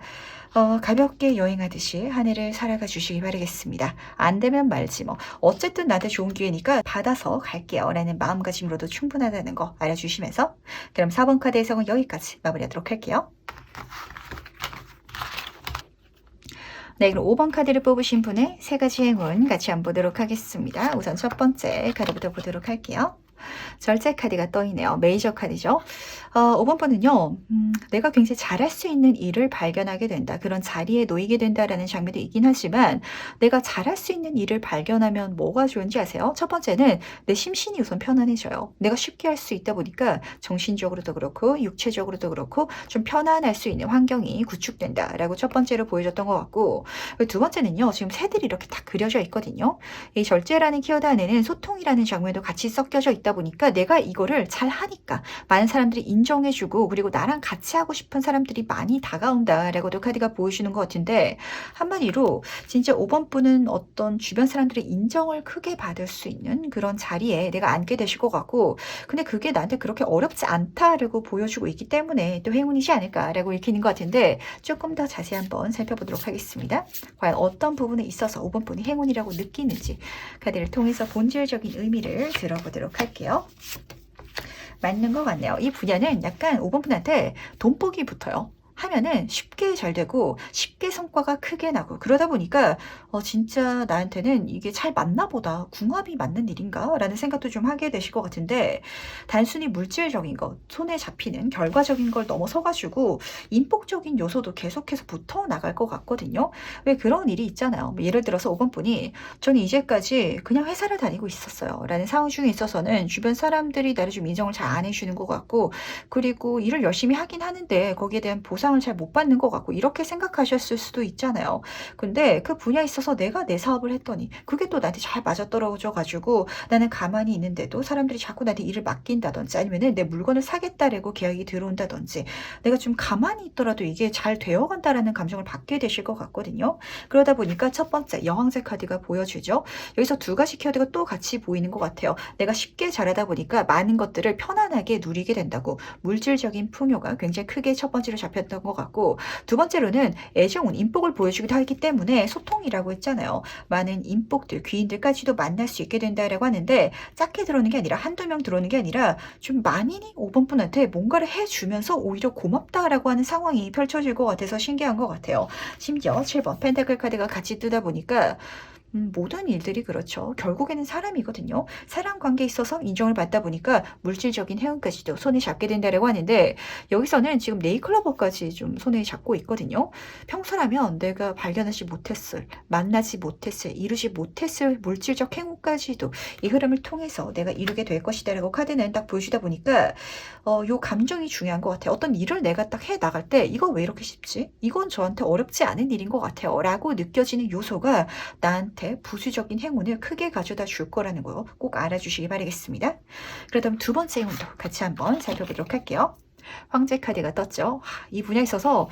A: 가볍게 여행하듯이 한 해를 살아가 주시기 바라겠습니다. 안 되면 말지 뭐. 어쨌든 나한테 좋은 기회니까 받아서 갈게요. 라는 마음가짐으로도 충분하다는 거 알아주시면서, 그럼 4번 카드 해석은 여기까지 마무리하도록 할게요. 네, 그럼 5번 카드를 뽑으신 분의 세 가지 행운 같이 한번 보도록 하겠습니다. 우선 첫 번째 카드부터 보도록 할게요. 절제 카드가 떠있네요. 메이저 카드죠. 5번 번은요. 내가 굉장히 잘할 수 있는 일을 발견하게 된다. 그런 자리에 놓이게 된다라는 장면도 있긴 하지만, 내가 잘할 수 있는 일을 발견하면 뭐가 좋은지 아세요? 첫 번째는 내 심신이 우선 편안해져요. 내가 쉽게 할 수 있다 보니까 정신적으로도 그렇고 육체적으로도 그렇고 좀 편안할 수 있는 환경이 구축된다라고 첫 번째로 보여줬던 것 같고, 두 번째는요. 지금 새들이 이렇게 다 그려져 있거든요. 이 절제라는 키워드 안에는 소통이라는 장면도 같이 섞여져 있다 보니까 내가 이거를 잘 하니까 많은 사람들이 인정해주고, 그리고 나랑 같이 하고 싶은 사람들이 많이 다가온다라고도 카드가 보여주는 것 같은데, 한마디로 진짜 5번 분은 어떤 주변 사람들의 인정을 크게 받을 수 있는 그런 자리에 내가 앉게 되실 것 같고, 근데 그게 나한테 그렇게 어렵지 않다라고 보여주고 있기 때문에 또 행운이지 않을까라고 읽히는 것 같은데, 조금 더 자세히 한번 살펴보도록 하겠습니다. 과연 어떤 부분에 있어서 5번 분이 행운이라고 느끼는지 카드를 통해서 본질적인 의미를 들어보도록 할게요. 맞는 것 같네요. 이 분야는 약간 5번 분한테 돈복이 붙어요. 하면은 쉽게 잘 되고 쉽게 성과가 크게 나고, 그러다 보니까 진짜 나한테는 이게 잘 맞나 보다, 궁합이 맞는 일인가 라는 생각도 좀 하게 되실 것 같은데, 단순히 물질적인 것, 손에 잡히는 결과적인 걸 넘어서 가지고 인복적인 요소도 계속해서 붙어 나갈 것 같거든요. 왜 그런 일이 있잖아요. 뭐 예를 들어서 5번 분이, 저는 이제까지 그냥 회사를 다니고 있었어요 라는 상황 중에 있어서는 주변 사람들이 나를 좀 인정을 잘 안 해주는 것 같고, 그리고 일을 열심히 하긴 하는데 거기에 대한 보상을 잘 못 받는 것 같고, 이렇게 생각하셨을 수도 있잖아요. 근데 그 분야에 있어서 내가 내 사업을 했더니 그게 또 나한테 잘 맞아떨어져 가지고, 나는 가만히 있는데도 사람들이 자꾸 나한테 일을 맡긴다든지, 아니면은 내 물건을 사겠다라고 계약이 들어온다든지, 내가 좀 가만히 있더라도 이게 잘 되어간다라는 감정을 받게 되실 것 같거든요. 그러다 보니까 첫 번째 여왕제 카드가 보여주죠. 여기서 두 가지 키워드가 또 같이 보이는 것 같아요. 내가 쉽게 잘하다 보니까 많은 것들을 편안하게 누리게 된다고, 물질적인 풍요가 굉장히 크게 첫 번째로 잡혔던 것 같고, 두 번째로는 애정은 인복을 보여주기도 하기 때문에 소통이라고 했잖아요. 많은 인복들, 귀인들까지도 만날 수 있게 된다라고 하는데, 작게 들어오는 게 아니라 한두 명 들어오는 게 아니라 좀 많이 5번 분한테 뭔가를 해주면서 오히려 고맙다라고 하는 상황이 펼쳐질 것 같아서 신기한 것 같아요. 심지어 7번 펜타클 카드가 같이 뜨다 보니까 모든 일들이 그렇죠. 결국에는 사람이거든요. 사람 관계에 있어서 인정을 받다 보니까 물질적인 행운까지도 손에 잡게 된다고 하는데, 여기서는 지금 네이클로버까지 좀 손에 잡고 있거든요. 평소라면 내가 발견하지 못했을, 만나지 못했을, 이루지 못했을 물질적 행운까지도 이 흐름을 통해서 내가 이루게 될 것이다라고 카드는 딱 보여주다 보니까 요 감정이 중요한 것 같아요. 어떤 일을 내가 딱 해 나갈 때 이거 왜 이렇게 쉽지? 이건 저한테 어렵지 않은 일인 것 같아요 라고 느껴지는 요소가 나한테 부수적인 행운을 크게 가져다 줄 거라는 거 꼭 알아주시기 바라겠습니다. 그렇다면 두 번째 행운도 같이 한번 살펴보도록 할게요. 황제 카드가 떴죠. 이 분야에 있어서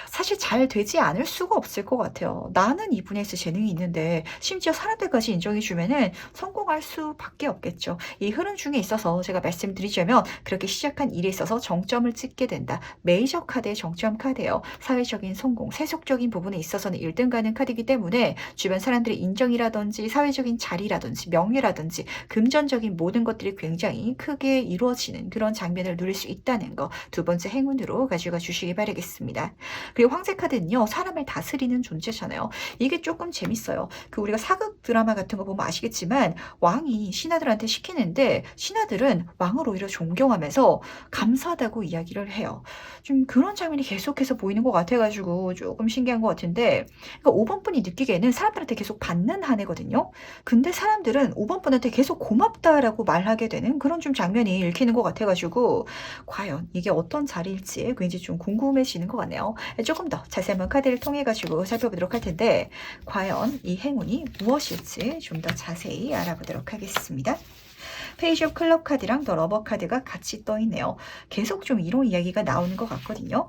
A: 사실 잘 되지 않을 수가 없을 것 같아요. 나는 이 분야에서 재능이 있는데 심지어 사람들까지 인정해주면은 성공할 수밖에 없겠죠. 이 흐름 중에 있어서 제가 말씀드리자면, 그렇게 시작한 일에 있어서 정점을 찍게 된다. 메이저 카드의 정점 카드예요. 사회적인 성공, 세속적인 부분에 있어서는 1등 가는 카드이기 때문에 주변 사람들의 인정이라든지 사회적인 자리라든지 명예라든지 금전적인 모든 것들이 굉장히 크게 이루어지는 그런 장면을 누릴 수 있다는 거, 두 번째 행운으로 가져가 주시기 바라겠습니다. 그리고 황제 카드는요, 사람을 다스리는 존재잖아요. 이게 조금 재밌어요. 그 우리가 사극 드라마 같은 거 보면 아시겠지만 왕이 신하들한테 시키는데 신하들은 왕을 오히려 존경하면서 감사하다고 이야기를 해요. 좀 그런 장면이 계속해서 보이는 것 같아가지고 조금 신기한 것 같은데, 그러니까 5번 분이 느끼기에는 사람들한테 계속 받는 한 해거든요. 근데 사람들은 5번 분한테 계속 고맙다라고 말하게 되는 그런 좀 장면이 읽히는 것 같아가지고 과연 이게 어떤 자리일지 왠지 좀 궁금해지는 것 같네요. 조금 더 자세히 한번 카드를 통해 가지고 살펴보도록 할 텐데 과연 이 행운이 무엇일지 좀 더 자세히 알아보도록 하겠습니다. 페이지 오브 클럽 카드랑 더 러버 카드가 같이 떠 있네요. 계속 좀 이런 이야기가 나오는 것 같거든요.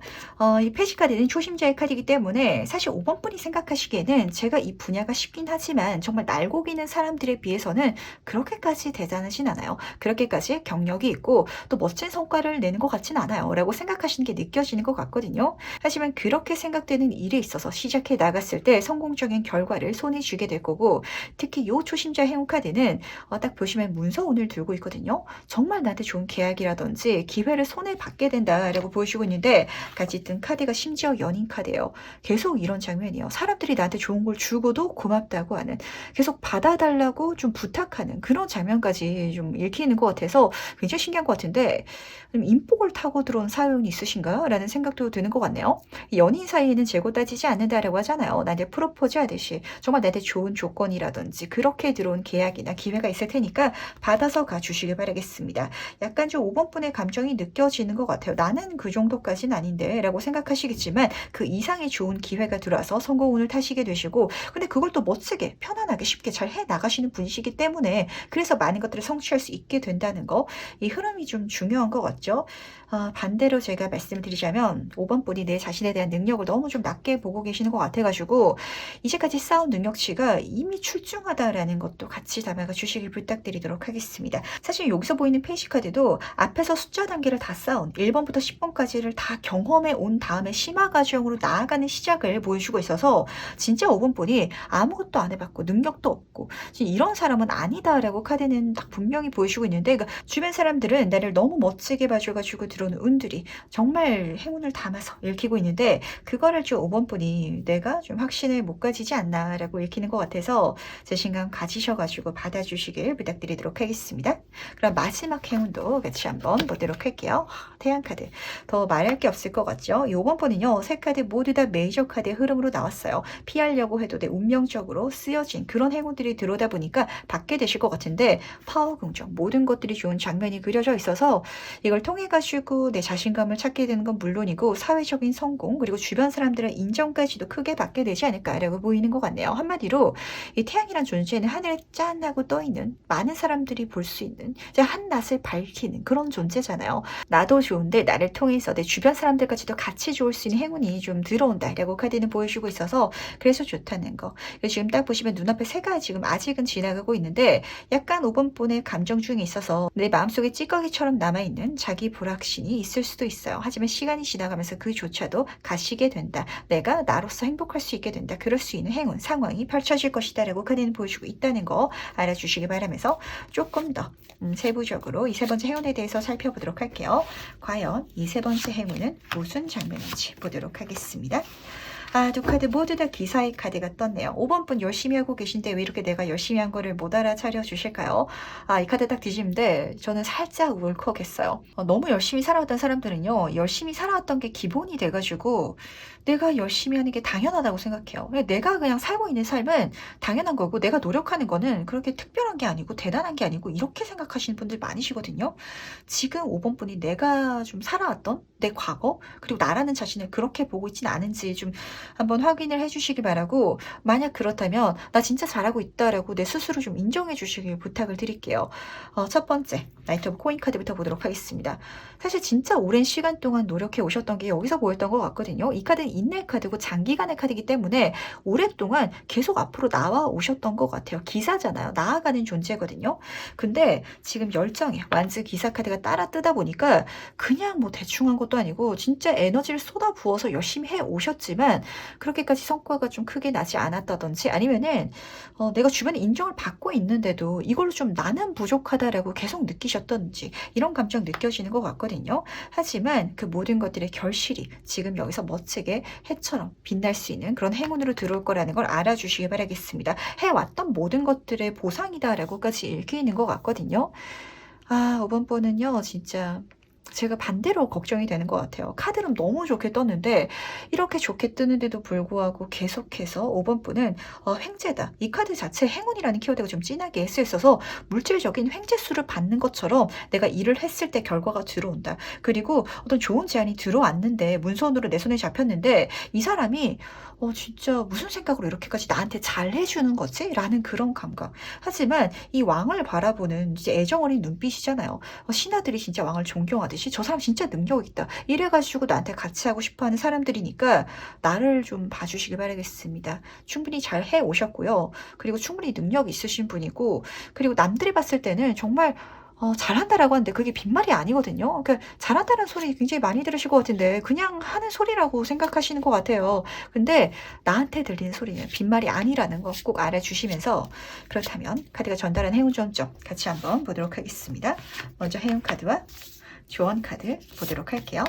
A: 이 페이지 카드는 초심자의 카드이기 때문에 사실 5번 분이 생각하시기에는 제가 이 분야가 쉽긴 하지만 정말 날고기는 사람들에 비해서는 그렇게까지 대단하진 않아요. 그렇게까지 경력이 있고 또 멋진 성과를 내는 것 같진 않아요. 라고 생각하시는 게 느껴지는 것 같거든요. 하지만 그렇게 생각되는 일에 있어서 시작해 나갔을 때 성공적인 결과를 손에 쥐게 될 거고, 특히 이 초심자 행운 카드는 딱 보시면 문서운을 들고 있거든요. 정말 나한테 좋은 계약이라든지 기회를 손에 받게 된다라고 보여주고 있는데 같이 뜬 카드가 심지어 연인 카드예요. 계속 이런 장면이에요. 사람들이 나한테 좋은 걸 주고도 고맙다고 하는, 계속 받아달라고 좀 부탁하는 그런 장면까지 좀 읽히는 것 같아서 굉장히 신기한 것 같은데, 인복을 타고 들어온 사연이 있으신가? 라는 생각도 드는 것 같네요. 연인 사이에는 재고 따지지 않는다라고 하잖아요. 나한테 프로포즈 하듯이 정말 나한테 좋은 조건이라든지 그렇게 들어온 계약이나 기회가 있을 테니까 받아서 가주시길 바라겠습니다. 약간 좀 5번 분의 감정이 느껴지는 것 같아요. 나는 그 정도까지는 아닌데 라고 생각하시겠지만 그 이상의 좋은 기회가 들어와서 성공운을 타시게 되시고, 근데 그걸 또 멋지게 편안하게 쉽게 잘 해나가시는 분이시기 때문에 그래서 많은 것들을 성취할 수 있게 된다는 거, 이 흐름이 좀 중요한 것 같죠. 반대로 제가 말씀을 드리자면 5번 분이 내 자신에 대한 능력을 너무 좀 낮게 보고 계시는 것 같아가지고 이제까지 쌓은 능력치가 이미 출중하다라는 것도 같이 담아가 주시길 부탁드리도록 하겠습니다. 사실 여기서 보이는 페이지 카드도 앞에서 숫자 단계를 다 쌓은 1번부터 10번까지를 다 경험해 온 다음에 심화 과정으로 나아가는 시작을 보여주고 있어서 진짜 5번 분이 아무것도 안 해봤고 능력도 없고 이런 사람은 아니다라고 카드는 딱 분명히 보여주고 있는데, 그러니까 주변 사람들은 나를 너무 멋지게 봐줘가지고 들어오는 운들이 정말 행운을 담아서 읽히고 있는데 그거를 좀 5번 분이 내가 좀 확신을 못 가지지 않나라고 읽히는 것 같아서 자신감 가지셔가지고 받아주시길 부탁드리도록 하겠습니다. 그럼 마지막 행운도 같이 한번 보도록 할게요. 태양카드. 더 말할 게 없을 것 같죠? 5번 분은요, 세 카드 모두 다 메이저 카드의 흐름으로 나왔어요. 피하려고 해도 운명적으로 쓰여진 그런 행운들이 들어오다 보니까 받게 되실 것 같은데, 파워 긍정, 모든 것들이 좋은 장면이 그려져 있어서 이걸 통해 가지고 내 자신감을 찾게 되는 건 물론이고 사회적인 성공, 그리고 주변 사람들의 인정까지도 크게 받게 되지 않을까라고 보이는 것 같네요. 한마디로 이 태양이란 존재는 하늘에 짠 하고 떠 있는, 많은 사람들이 볼 수 있는 한낮을 밝히는 그런 존재잖아요. 나도 좋은데 나를 통해서 내 주변 사람들까지도 같이 좋을 수 있는 행운이 좀 들어온다라고 카드는 보여주고 있어서 그래서 좋다는 거. 지금 딱 보시면 눈앞에 새가 지금 아직은 지나가고 있는데 약간 5번 분의 감정 중에 있어서 내 마음속에 찌꺼기처럼 남아있는 자기 불확신이 있을 수도 있어요. 하지만 시간이 지나가면서 그조차도 가시게 된다. 내가 나로서 행복할 수 있게 된다. 그럴 수 있는 행운 상황이 펼쳐질 것이다 라고 카드는 보여주고 있다는 거 알아주시기 바라면서 조금 더 세부적으로 이 세 번째 행운에 대해서 살펴보도록 할게요. 과연 이 세 번째 행운은 무슨 장면인지 보도록 하겠습니다. 두 카드 모두 다 기사의 카드가 떴네요. 5번 분 열심히 하고 계신데 왜 이렇게 내가 열심히 한 거를 못 알아차려 주실까요? 이 카드 딱 뒤집는데 저는 살짝 울컥했어요. 너무 열심히 살아왔던 사람들은요, 열심히 살아왔던 게 기본이 돼가지고 내가 열심히 하는 게 당연하다고 생각해요. 내가 그냥 살고 있는 삶은 당연한 거고 내가 노력하는 거는 그렇게 특별한 게 아니고 대단한 게 아니고 이렇게 생각하시는 분들 많으시거든요. 지금 5번 분이 내가 좀 살아왔던 내 과거, 그리고 나라는 자신을 그렇게 보고 있지는 않은지 좀 한번 확인을 해주시기 바라고, 만약 그렇다면 나 진짜 잘하고 있다라고 내 스스로 좀 인정해 주시길 부탁을 드릴게요. 첫 번째 나이트 오브 코인 카드부터 보도록 하겠습니다. 사실 진짜 오랜 시간 동안 노력해 오셨던 게 여기서 보였던 것 같거든요. 이 카드는 인내 카드고 장기간의 카드이기 때문에 오랫동안 계속 앞으로 나와 오셨던 것 같아요. 기사잖아요. 나아가는 존재거든요. 근데 지금 열정에 완즈 기사 카드가 따라 뜨다 보니까 그냥 뭐 대충 한 것도 아니고 진짜 에너지를 쏟아 부어서 열심히 해 오셨지만 그렇게까지 성과가 좀 크게 나지 않았다든지 아니면은 내가 주변에 인정을 받고 있는데도 이걸로 좀 나는 부족하다라고 계속 느끼셨던지 이런 감정 느껴지는 것 같거든요. 하지만 그 모든 것들의 결실이 지금 여기서 멋지게 해처럼 빛날 수 있는 그런 행운으로 들어올 거라는 걸 알아주시기 바라겠습니다. 해왔던 모든 것들의 보상이다라고까지 읽히는 것 같거든요. 아, 이번 번은요, 진짜 제가 반대로 걱정이 되는 것 같아요. 카드는 너무 좋게 떴는데 이렇게 좋게 뜨는데도 불구하고 계속해서 5번 분은 횡재다. 이 카드 자체 행운이라는 키워드가 좀 진하게 쓰여 있어서 물질적인 횡재수를 받는 것처럼 내가 일을 했을 때 결과가 들어온다. 그리고 어떤 좋은 제안이 들어왔는데 문선으로 내 손에 잡혔는데 이 사람이 진짜 무슨 생각으로 이렇게까지 나한테 잘해주는 거지? 라는 그런 감각. 하지만 이 왕을 바라보는 이제 애정 어린 눈빛이잖아요. 신하들이 진짜 왕을 존경하듯이 저 사람 진짜 능력 있다. 이래가지고 나한테 같이 하고 싶어하는 사람들이니까 나를 좀 봐주시기 바라겠습니다. 충분히 잘 해오셨고요. 그리고 충분히 능력 있으신 분이고 그리고 남들이 봤을 때는 정말 잘한다라고 하는데 그게 빈말이 아니거든요. 그러니까 잘한다는 소리 굉장히 많이 들으실 것 같은데 그냥 하는 소리라고 생각하시는 것 같아요. 근데 나한테 들리는 소리는 빈말이 아니라는 거 꼭 알아주시면서 그렇다면 카드가 전달한 행운 점점 같이 한번 보도록 하겠습니다. 먼저 행운 카드와 조언 카드 보도록 할게요.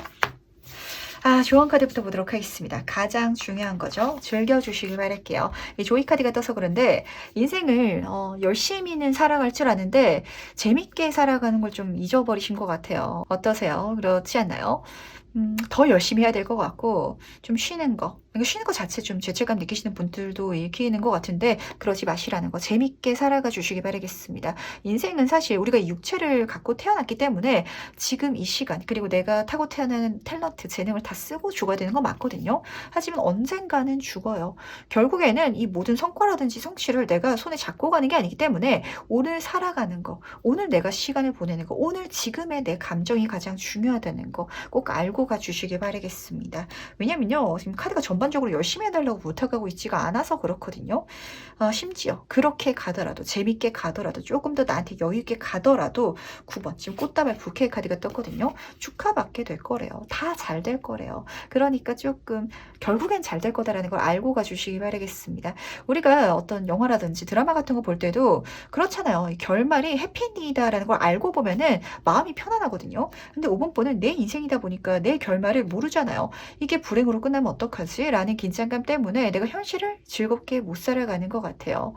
A: 조언 카드부터 보도록 하겠습니다. 가장 중요한 거죠. 즐겨주시길 바랄게요. 이 조이 카드가 떠서 그런데 인생을 열심히는 살아갈 줄 아는데 재밌게 살아가는 걸 좀 잊어버리신 것 같아요. 어떠세요? 그렇지 않나요? 더 열심히 해야 될 것 같고 좀 쉬는 거 이거 쉬는 거 자체 좀 죄책감 느끼시는 분들도 읽히는 것 같은데 그러지 마시라는 거 재밌게 살아가 주시기 바라겠습니다. 인생은 사실 우리가 이 육체를 갖고 태어났기 때문에 지금 이 시간 그리고 내가 타고 태어나는 탤런트 재능을 다 쓰고 죽어야 되는 건 맞거든요. 하지만 언젠가는 죽어요. 결국에는 이 모든 성과라든지 성취를 내가 손에 잡고 가는 게 아니기 때문에 오늘 살아가는 거 오늘 내가 시간을 보내는 거 오늘 지금의 내 감정이 가장 중요하다는 거 꼭 알고 가 주시길 바라겠습니다. 왜냐면요 지금 카드가 전반적으로 열심히 해달라고 부탁하고 있지가 않아서 그렇거든요. 심지어 그렇게 가더라도 재밌게 가더라도 조금 더 나한테 여유 있게 가더라도 9번 지금 꽃다발 부케 카드가 떴거든요. 축하받게 될 거래요. 다 잘 될 거래요. 그러니까 조금 결국엔 잘 될 거다라는 걸 알고 가주시기 바라겠습니다. 우리가 어떤 영화라든지 드라마 같은 거 볼 때도 그렇잖아요. 결말이 해피엔딩이다라는 걸 알고 보면은 마음이 편안하거든요. 근데 5번 번은 내 인생이다 보니까 내 결말을 모르잖아요. 이게 불행으로 끝나면 어떡하지? 라는 긴장감 때문에 내가 현실을 즐겁게 못 살아가는 것 같아요.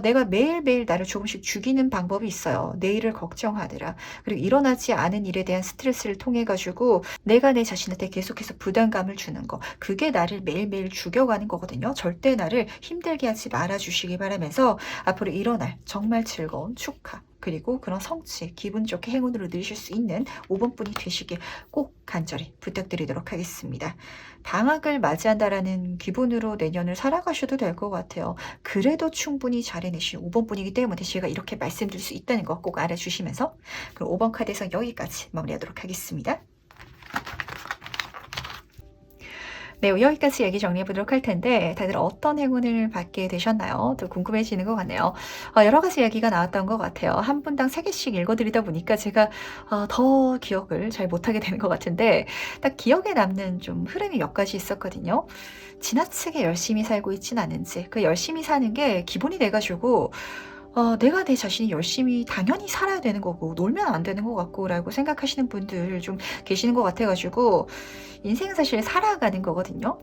A: 내가 매일매일 나를 조금씩 죽이는 방법이 있어요. 내일을 걱정하느라. 그리고 일어나지 않은 일에 대한 스트레스를 통해 가지고 내가 내 자신한테 계속해서 부담감을 주는 거. 그게 나를 매일매일 죽여가는 거거든요. 절대 나를 힘들게 하지 말아주시기 바라면서 앞으로 일어날 정말 즐거운 축하. 그리고 그런 성취, 기분 좋게 행운으로 누리실 수 있는 5번 분이 되시길 꼭 간절히 부탁드리도록 하겠습니다. 방학을 맞이한다라는 기분으로 내년을 살아가셔도 될 것 같아요. 그래도 충분히 잘 해내신 5번 분이기 때문에 제가 이렇게 말씀드릴 수 있다는 거 꼭 알아주시면서 그럼 5번 카드에서 여기까지 마무리하도록 하겠습니다. 네, 여기까지 얘기 정리해 보도록 할 텐데 다들 어떤 행운을 받게 되셨나요? 또 궁금해지는 것 같네요. 여러 가지 얘기가 나왔던 것 같아요. 한 분당 3개씩 읽어드리다 보니까 제가 더 기억을 잘 못하게 되는 것 같은데 딱 기억에 남는 좀 흐름이 몇 가지 있었거든요. 지나치게 열심히 살고 있진 않은지 그 열심히 사는 게 기본이 돼가지고 내가 내 자신이 열심히 당연히 살아야 되는 거고 놀면 안 되는 것 같고 라고 생각하시는 분들 좀 계시는 것 같아가지고 인생은 사실 살아가는 거거든요.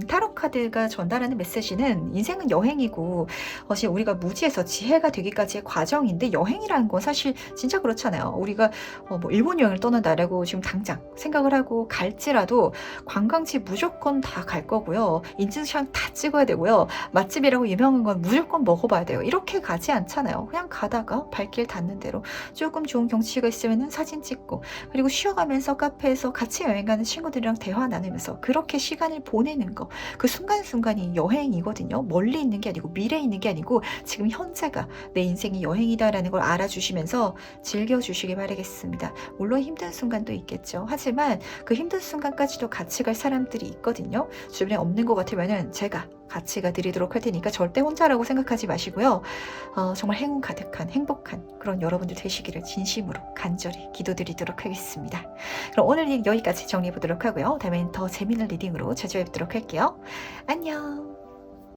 A: 타로 카드가 전달하는 메시지는 인생은 여행이고 사실 우리가 무지에서 지혜가 되기까지의 과정인데 여행이라는 건 사실 진짜 그렇잖아요. 우리가 뭐 일본 여행을 떠난다라고 지금 당장 생각을 하고 갈지라도 관광지 무조건 다 갈 거고요. 인증샷 다 찍어야 되고요. 맛집이라고 유명한 건 무조건 먹어봐야 돼요. 이렇게 가지 않잖아요. 그냥 가다가 발길 닿는 대로 조금 좋은 경치가 있으면 사진 찍고 그리고 쉬어가면서 카페에서 같이 여행 가는 친구들이랑 대화 나누면서 그렇게 시간을 보내는 거. 그 순간순간이 여행이거든요. 멀리 있는 게 아니고 미래에 있는 게 아니고 지금 현재가 내 인생이 여행이다라는 걸 알아주시면서 즐겨주시기 바라겠습니다. 물론 힘든 순간도 있겠죠. 하지만 그 힘든 순간까지도 같이 갈 사람들이 있거든요. 주변에 없는 것 같으면은 제가 같이 가드리도록 할 테니까 절대 혼자라고 생각하지 마시고요. 정말 행운 가득한 행복한 그런 여러분들 되시기를 진심으로 간절히 기도드리도록 하겠습니다. 그럼 오늘 리딩 여기까지 정리해 보도록 하고요. 다음엔 더 재미있는 리딩으로 찾아뵙도록 할게요. 안녕.